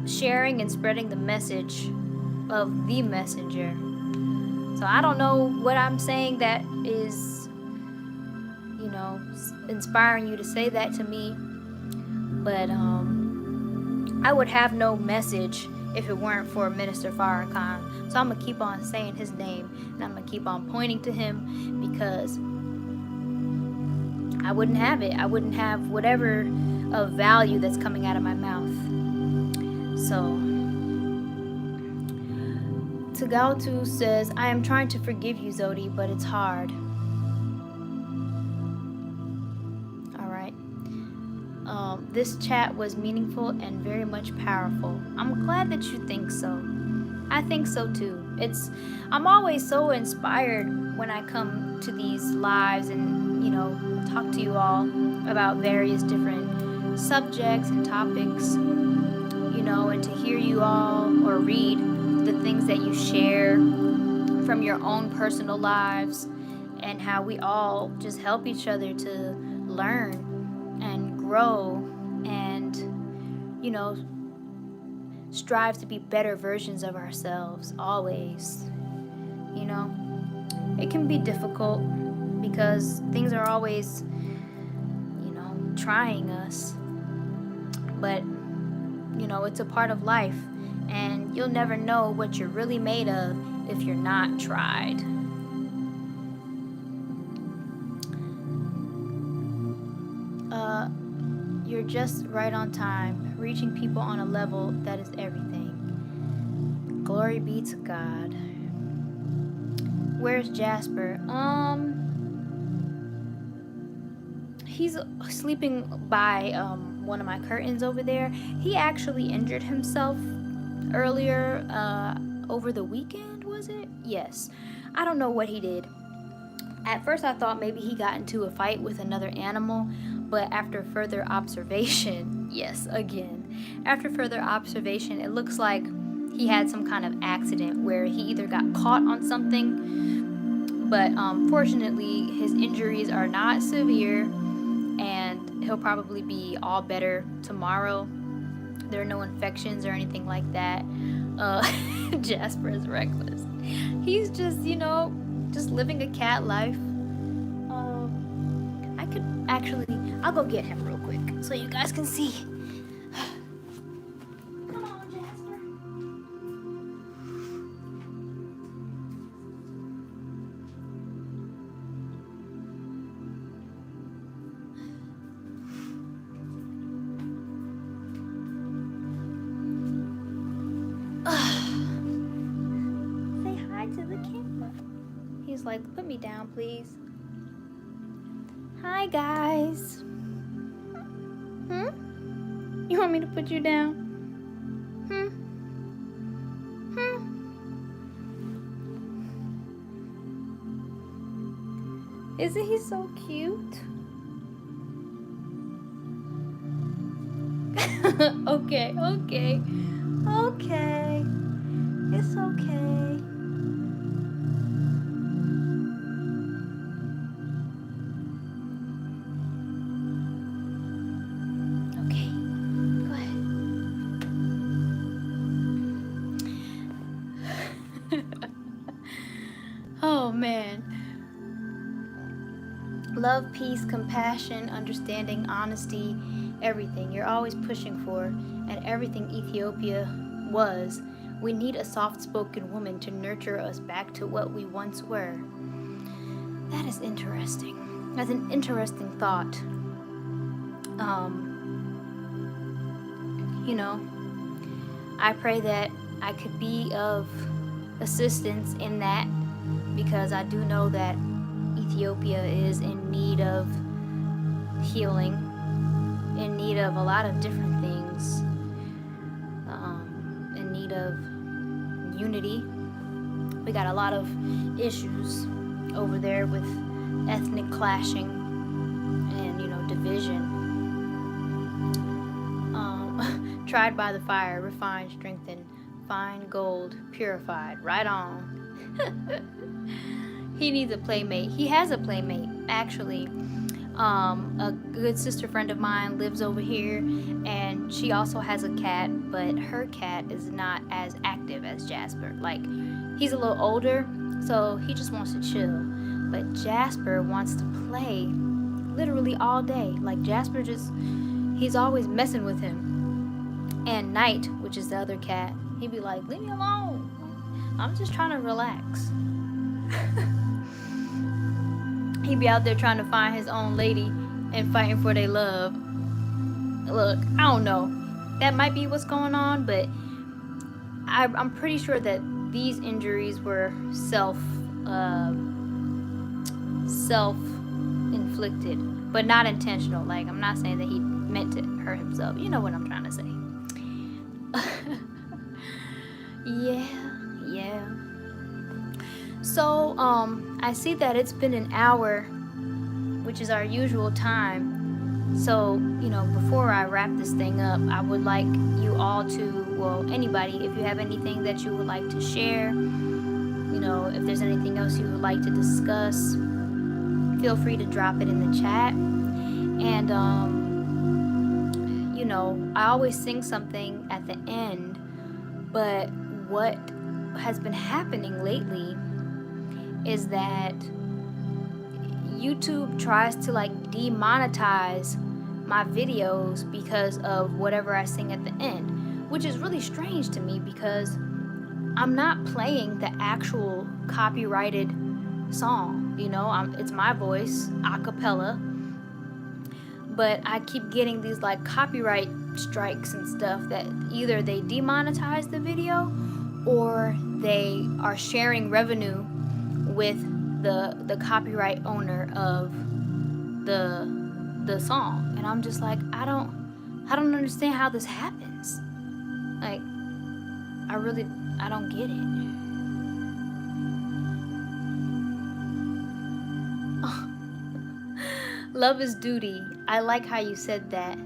sharing and spreading the message of the messenger. So I don't know what I'm saying that is, inspiring you to say that to me, but I would have no message if it weren't for Minister Farrakhan. So I'm gonna keep on saying his name, and I'm gonna keep on pointing to him, because I wouldn't have it. I wouldn't have whatever of value that's coming out of my mouth. So Tagautu says, I am trying to forgive you, Zewdy, but it's hard. Alright. This chat was meaningful and very much powerful. I'm glad that you think so. I think so too. I'm always so inspired when I come to these lives and, talk to you all about various different subjects and topics, and to hear you all or read the things that you share from your own personal lives, and how we all just help each other to learn and grow and, strive to be better versions of ourselves always. It can be difficult because things are always, trying us. But, it's a part of life, and you'll never know what you're really made of if you're not tried. You're just right on time, reaching people on a level that is everything. Glory be to God. Where's Jasper? He's sleeping by one of my curtains over there. He actually injured himself earlier over the weekend, was it? Yes. I don't know what he did. At first I thought maybe he got into a fight with another animal, but after further observation, yes, again, after further observation, it looks like he had some kind of accident where he either got caught on something, but fortunately his injuries are not severe, and he'll probably be all better tomorrow. There are no infections or anything like that. Jasper is reckless. He's just, just living a cat life. I could actually, I'll go get him real quick so you guys can see. Come on, Jasper. Say hi to the camera. He's like, put me down, please. Hi, guys. You want me to put you down? Isn't he so cute? Okay. It's okay. Oh man. Love, peace, compassion, understanding, honesty, everything you're always pushing for, and everything Ethiopia was. We need a soft-spoken woman to nurture us back to what we once were. That is interesting. That's an interesting thought. I pray that I could be of assistance in that, because I do know that Ethiopia is in need of healing, in need of a lot of different things, in need of unity. We got a lot of issues over there with ethnic clashing and, you know, division. Tried by the fire, refined, strengthened, fine gold, purified. Right on. He needs a playmate. He has a playmate, actually. A good sister friend of mine lives over here, and she also has a cat, but her cat is not as active as Jasper. Like, he's a little older, so he just wants to chill. But Jasper wants to play literally all day. Like, Jasper he's always messing with him. And Knight, which is the other cat, he'd be like, leave me alone. I'm just trying to relax. He'd be out there trying to find his own lady and fighting for their love. Look, I don't know. That might be what's going on, but I'm pretty sure that these injuries were self-inflicted, but not intentional. Like, I'm not saying that he meant to hurt himself. You know what I'm trying to say. Yeah. So, I see that it's been an hour, which is our usual time. So, you know, before I wrap this thing up, I would like you all to, well, anybody, if you have anything that you would like to share, you know, if there's anything else you would like to discuss, feel free to drop it in the chat. And, you know, I always sing something at the end, but what has been happening lately is that YouTube tries to like demonetize my videos because of whatever I sing at the end, which is really strange to me because I'm not playing the actual copyrighted song, you know, it's my voice, a cappella, but I keep getting these like copyright strikes and stuff that either they demonetize the video or they are sharing revenue with the copyright owner of the song, and I'm just like, I don't understand how this happens. Like, I don't get it. Love is duty. I like how you said that.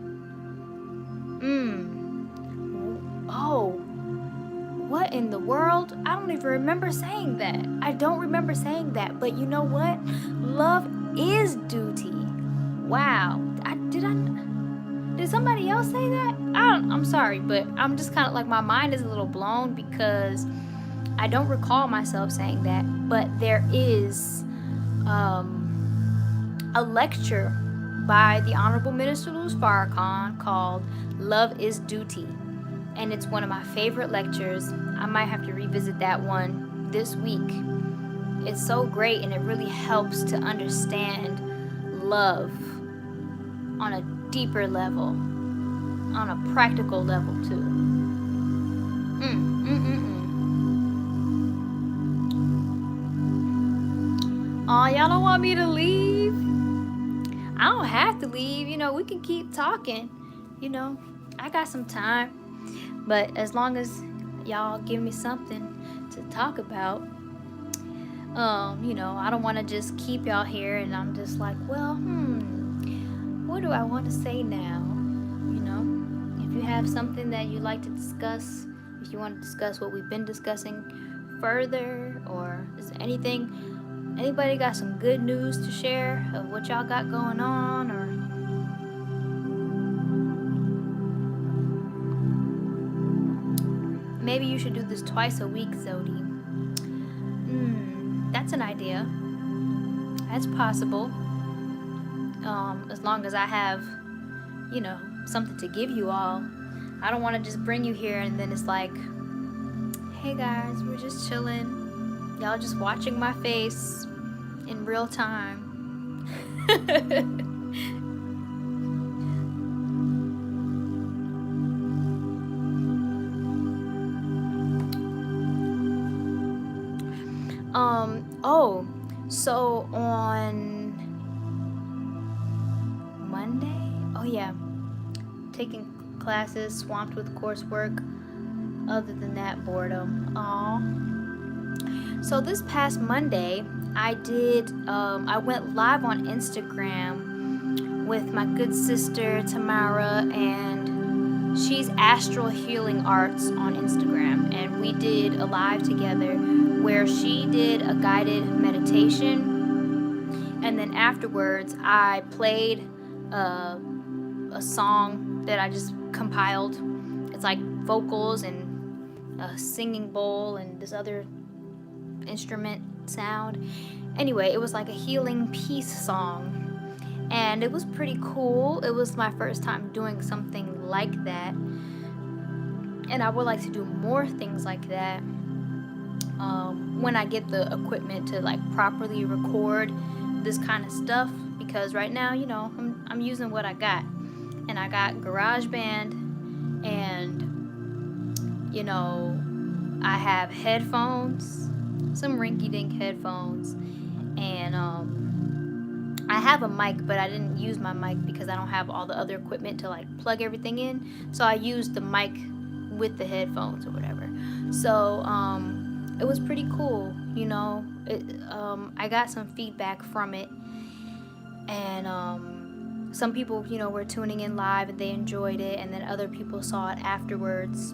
Oh, what in the world? I don't even remember saying that. I don't remember saying that, but you know what? Love is duty. Wow. Did somebody else say that? I'm sorry, but I'm just kind of like, my mind is a little blown because I don't recall myself saying that, but there is a lecture by the Honorable Minister Louis Farrakhan called Love is Duty, and it's one of my favorite lectures. I might have to revisit that one this week. It's so great, and it really helps to understand love on a deeper level, on a practical level too. Oh, y'all don't want me to leave? I don't have to leave, you know, we can keep talking, you know, I got some time, but as long as y'all give me something to talk about, you know, I don't want to just keep y'all here and I'm just like, well, what do I want to say now? You know, if you have something that you'd like to discuss, if you want to discuss what we've been discussing further, or is there anybody got some good news to share of what y'all got going on, or maybe you should do this twice a week, Zewdy. That's an idea. That's possible. As long as I have, you know, something to give you all. I don't want to just bring you here and then it's like, hey guys, we're just chilling. Y'all just watching my face in real time. So on Monday, taking classes, swamped with coursework. other than that, boredom. Aw. So this past Monday, I went live on Instagram with my good sister Tamara, and she's Astral Healing Arts on Instagram, and we did a live together where she did a guided meditation, and then afterwards I played a song that I just compiled. It's like vocals and a singing bowl and this other instrument sound. Anyway, it was like a healing peace song, and it was pretty cool. It was my first time doing something like that, and I would like to do more things like that when I get the equipment to like properly record this kind of stuff, because right now, you know, I'm using what I got, and I got GarageBand, and you know, I have headphones, some rinky-dink headphones, and I have a mic, but I didn't use my mic because I don't have all the other equipment to like plug everything in, so I used the mic with the headphones or whatever. So it was pretty cool, you know. I got some feedback from it, and some people, you know, were tuning in live and they enjoyed it, and then other people saw it afterwards.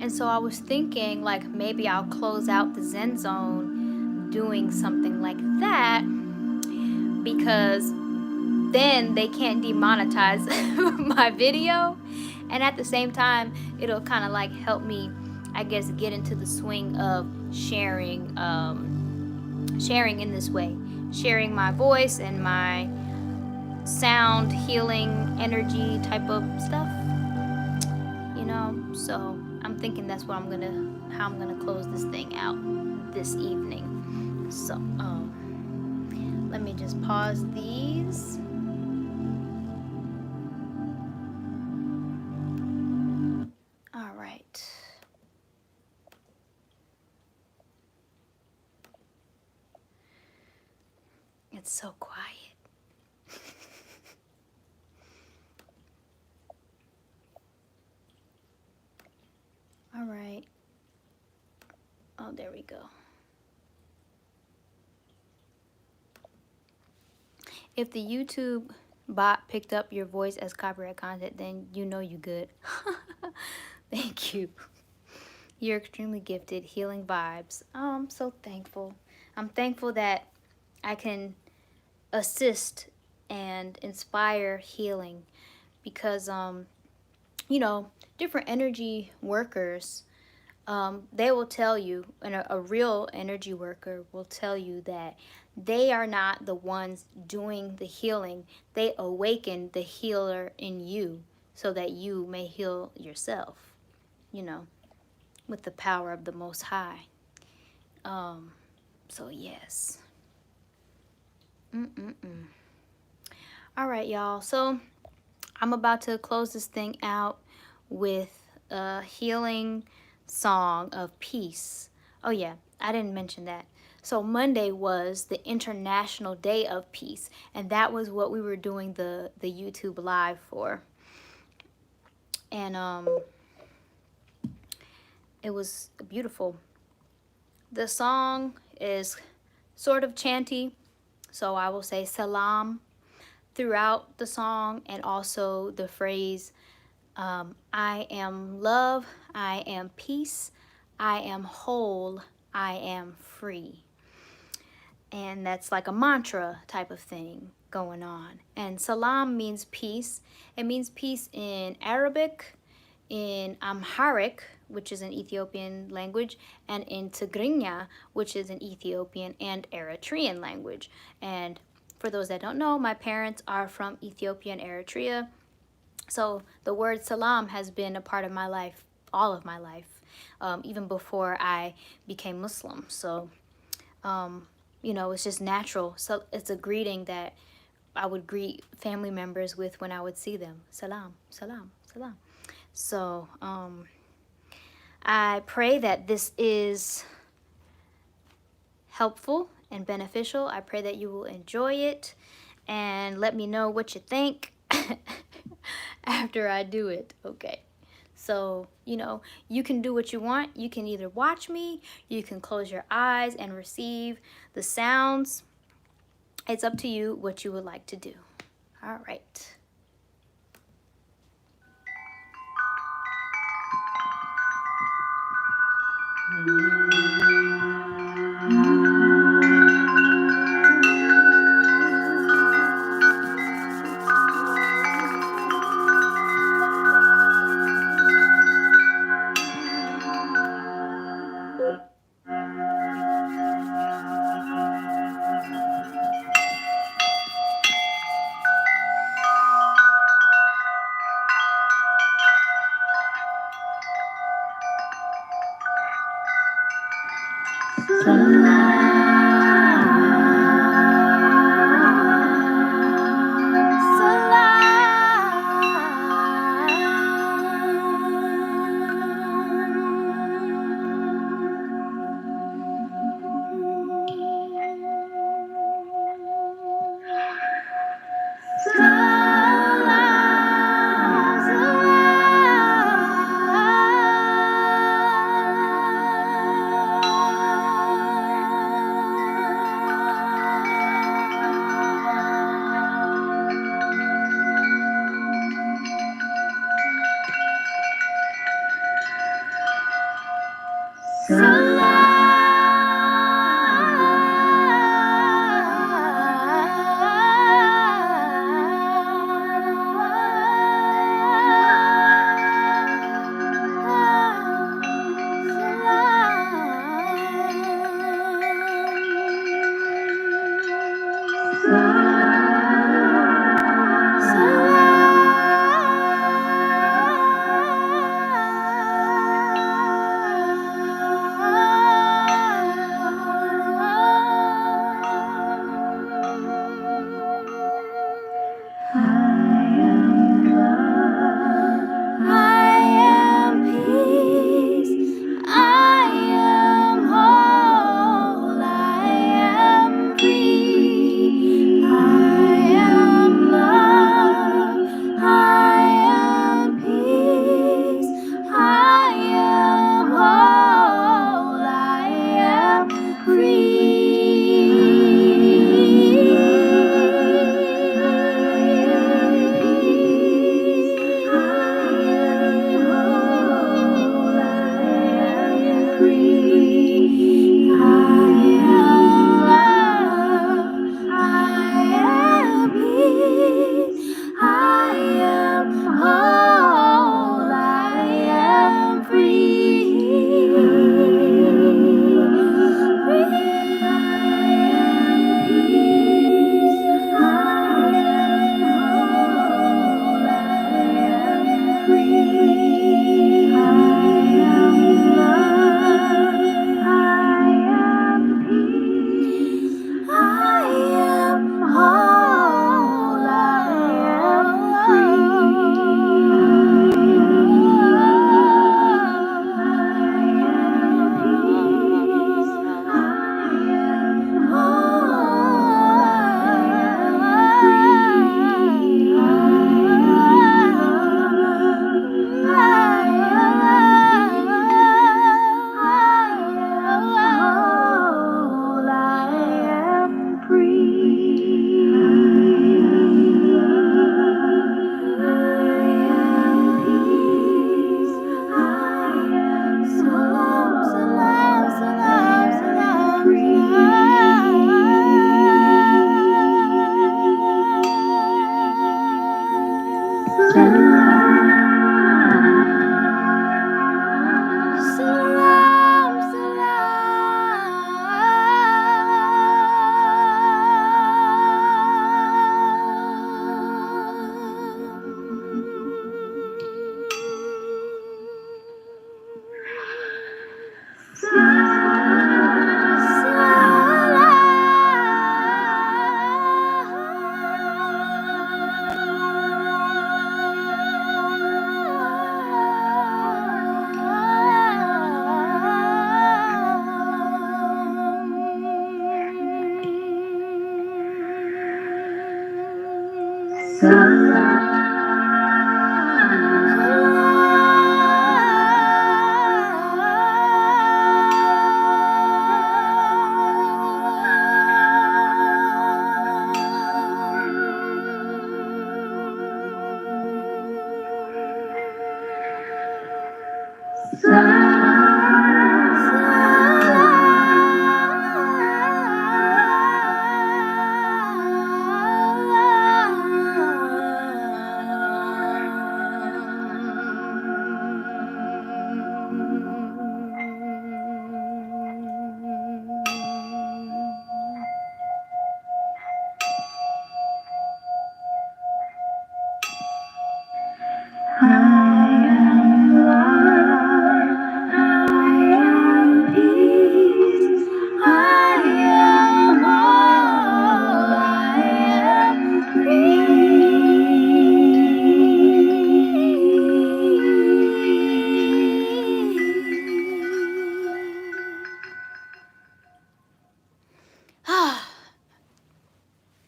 And so I was thinking, like, maybe I'll close out the Zen Zone doing something like that, because then they can't demonetize my video, and at the same time it'll kind of like help me, I guess, get into the swing of sharing in this way, sharing my voice and my sound healing energy type of stuff, you know. So I'm thinking that's what how I'm gonna close this thing out this evening. So let me just pause these. All right. It's so quiet. All right. Oh, there we go. If the YouTube bot picked up your voice as copyright content, then you know you good. Thank you. You're extremely gifted. Healing vibes. Oh, I'm so thankful. I'm thankful that I can assist and inspire healing, because you know, different energy workers, they will tell you, and a real energy worker will tell you that they are not the ones doing the healing. They awaken the healer in you so that you may heal yourself, you know, with the power of the Most High. So yes. All right, y'all. So I'm about to close this thing out with a healing song of peace. Oh yeah, I didn't mention that. So Monday was the International Day of Peace, and that was what we were doing the YouTube live for. And it was beautiful. The song is sort of chanty, so I will say salam throughout the song, and also the phrase, I am love, I am peace, I am whole, I am free. And that's like a mantra type of thing going on. And salam means peace. It means peace in Arabic, in Amharic, which is an Ethiopian language, and in Tigrinya, which is an Ethiopian and Eritrean language. And for those that don't know, my parents are from Ethiopia and Eritrea. So the word salam has been a part of my life, all of my life, even before I became Muslim. So, you know, it's just natural. So it's a greeting that I would greet family members with when I would see them. Salam, salam, salam. So I pray that this is helpful and beneficial. I pray that you will enjoy it, and let me know what you think after I do it. Okay. So So, you can do what you want. You can either watch me, you can close your eyes and receive the sounds. It's up to you what you would like to do. All right.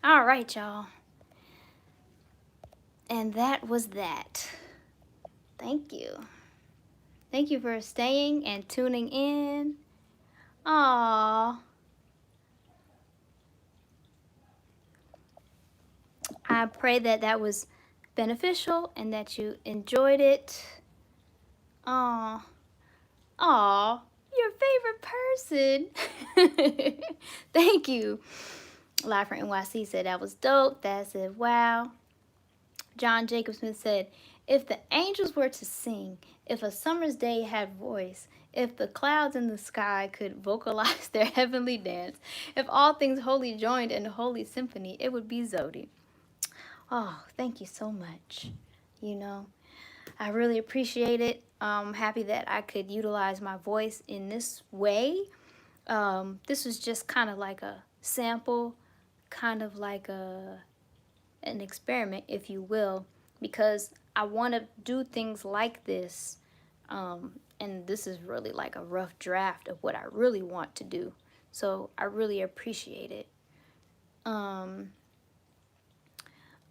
All right, y'all. And that was that. Thank you. Thank you for staying and tuning in. Aww. I pray that that was beneficial and that you enjoyed it. Aww. Aww. Your favorite person. Thank you. Live from NYC said that was dope. That said, wow. John Jacob Smith said, if the angels were to sing, if a summer's day had voice, if the clouds in the sky could vocalize their heavenly dance, if all things holy joined in a holy symphony, it would be Zewdy. Oh, thank you so much. You know, I really appreciate it. I'm happy that I could utilize my voice in this way. This was just kind of like a sample, kind of like an experiment, if you will, because I want to do things like this. And this is really like a rough draft of what I really want to do. So I really appreciate it.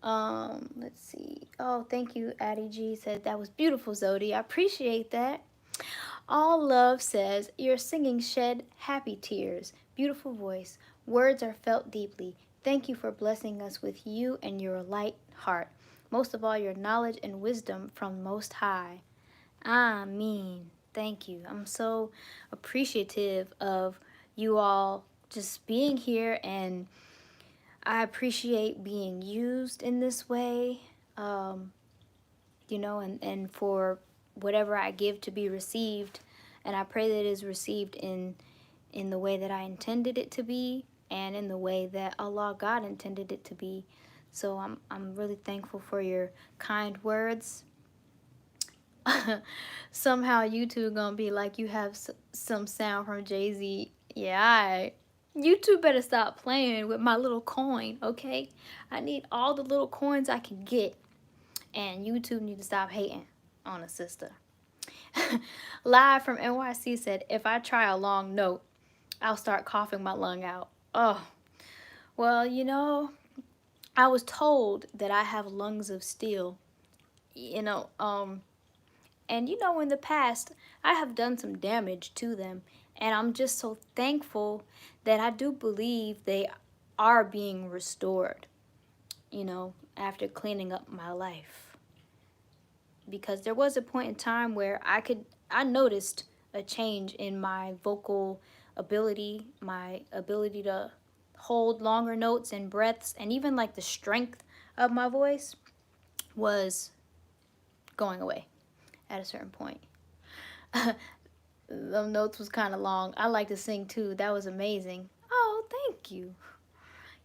Let's see. Oh, thank you, Addie G said that was beautiful, Zewdy. I appreciate that. All Love says, your singing shed happy tears. Beautiful voice. Words are felt deeply. Thank you for blessing us with you and your light heart. Most of all, your knowledge and wisdom from Most High. Amen. Thank you. I'm so appreciative of you all just being here, and I appreciate being used in this way, you know, and for whatever I give to be received. And I pray that it is received in the way that I intended it to be and in the way that Allah God intended it to be. So I'm really thankful for your kind words. Somehow YouTube gonna be like, you have some sound from Jay-Z. Yeah, YouTube better stop playing with my little coin, okay? I need all the little coins I can get. And YouTube need to stop hating on a sister. Live from NYC said, if I try a long note, I'll start coughing my lung out. Oh, well, you know, I was told that I have lungs of steel. You know, and you know, in the past, I have done some damage to them. And I'm just so thankful that I do believe they are being restored, you know, after cleaning up my life. Because there was a point in time where I noticed a change in my vocal ability, my ability to hold longer notes and breaths, and even like the strength of my voice was going away at a certain point. The notes was kind of long. I like to sing too. That was amazing. Oh, thank you.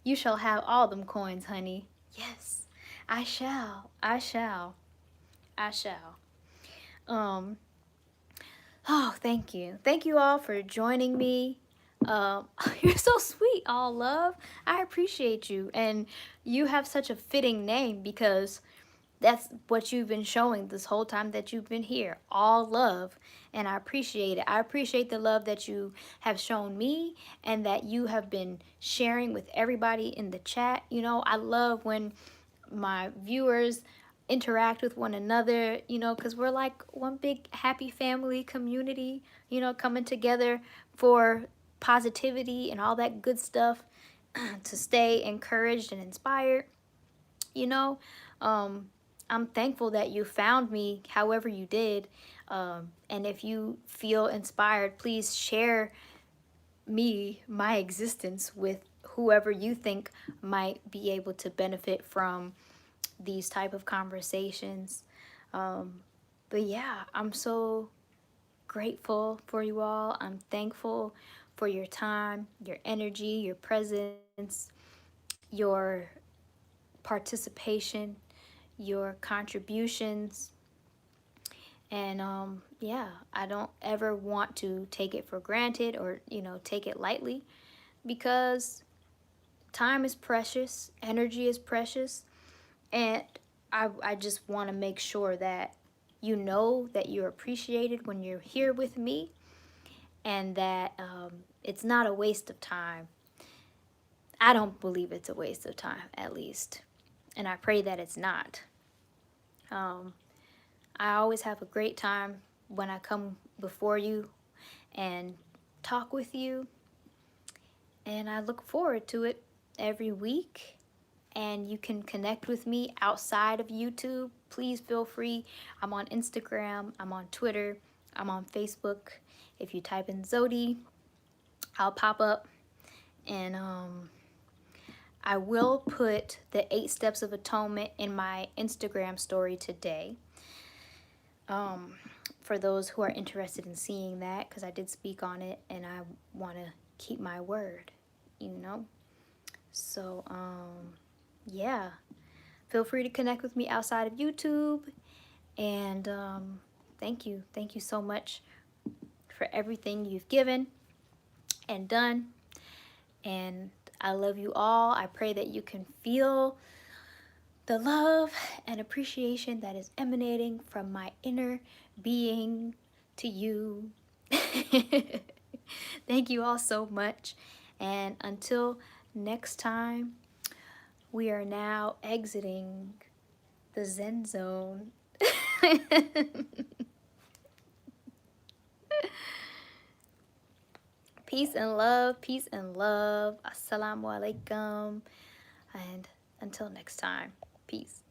You shall have all them coins, honey. Yes, I shall. I shall. I shall. Oh, thank you. Thank you all for joining me. You're so sweet, All Love. I appreciate you. And you have such a fitting name because that's what you've been showing this whole time that you've been here. All love. And I appreciate it. I appreciate the love that you have shown me and that you have been sharing with everybody in the chat. You know, I love when my viewers interact with one another, you know, because we're like one big happy family community, you know, coming together for positivity and all that good stuff to stay encouraged and inspired, you know. I'm thankful that you found me however you did. And if you feel inspired, please share my existence with whoever you think might be able to benefit from these type of conversations. But yeah, I'm so grateful for you all. I'm thankful for your time, your energy, your presence, your participation, your contributions. And yeah, I don't ever want to take it for granted or, take it lightly, because time is precious, energy is precious, and I just want to make sure that you know that you're appreciated when you're here with me, and that it's not a waste of time. I don't believe it's a waste of time, at least, and I pray that it's not. Um, I always have a great time when I come before you and talk with you, and I look forward to it every week. And you can connect with me outside of YouTube. Please feel free. I'm on Instagram, I'm on Twitter, I'm on Facebook. If you type in Zewdy, I'll pop up. And I will put the 8 steps of atonement in my Instagram story today. Um, for those who are interested in seeing that, because I did speak on it and I want to keep my word, you know? So, yeah. Feel free to connect with me outside of YouTube. And thank you. Thank you so much for everything you've given and done. And I love you all. I pray that you can feel the love and appreciation that is emanating from my inner being to you. Thank you all so much. And until next time, we are now exiting the Zen zone. Peace and love, peace and love. Assalamu alaikum. And until next time, peace.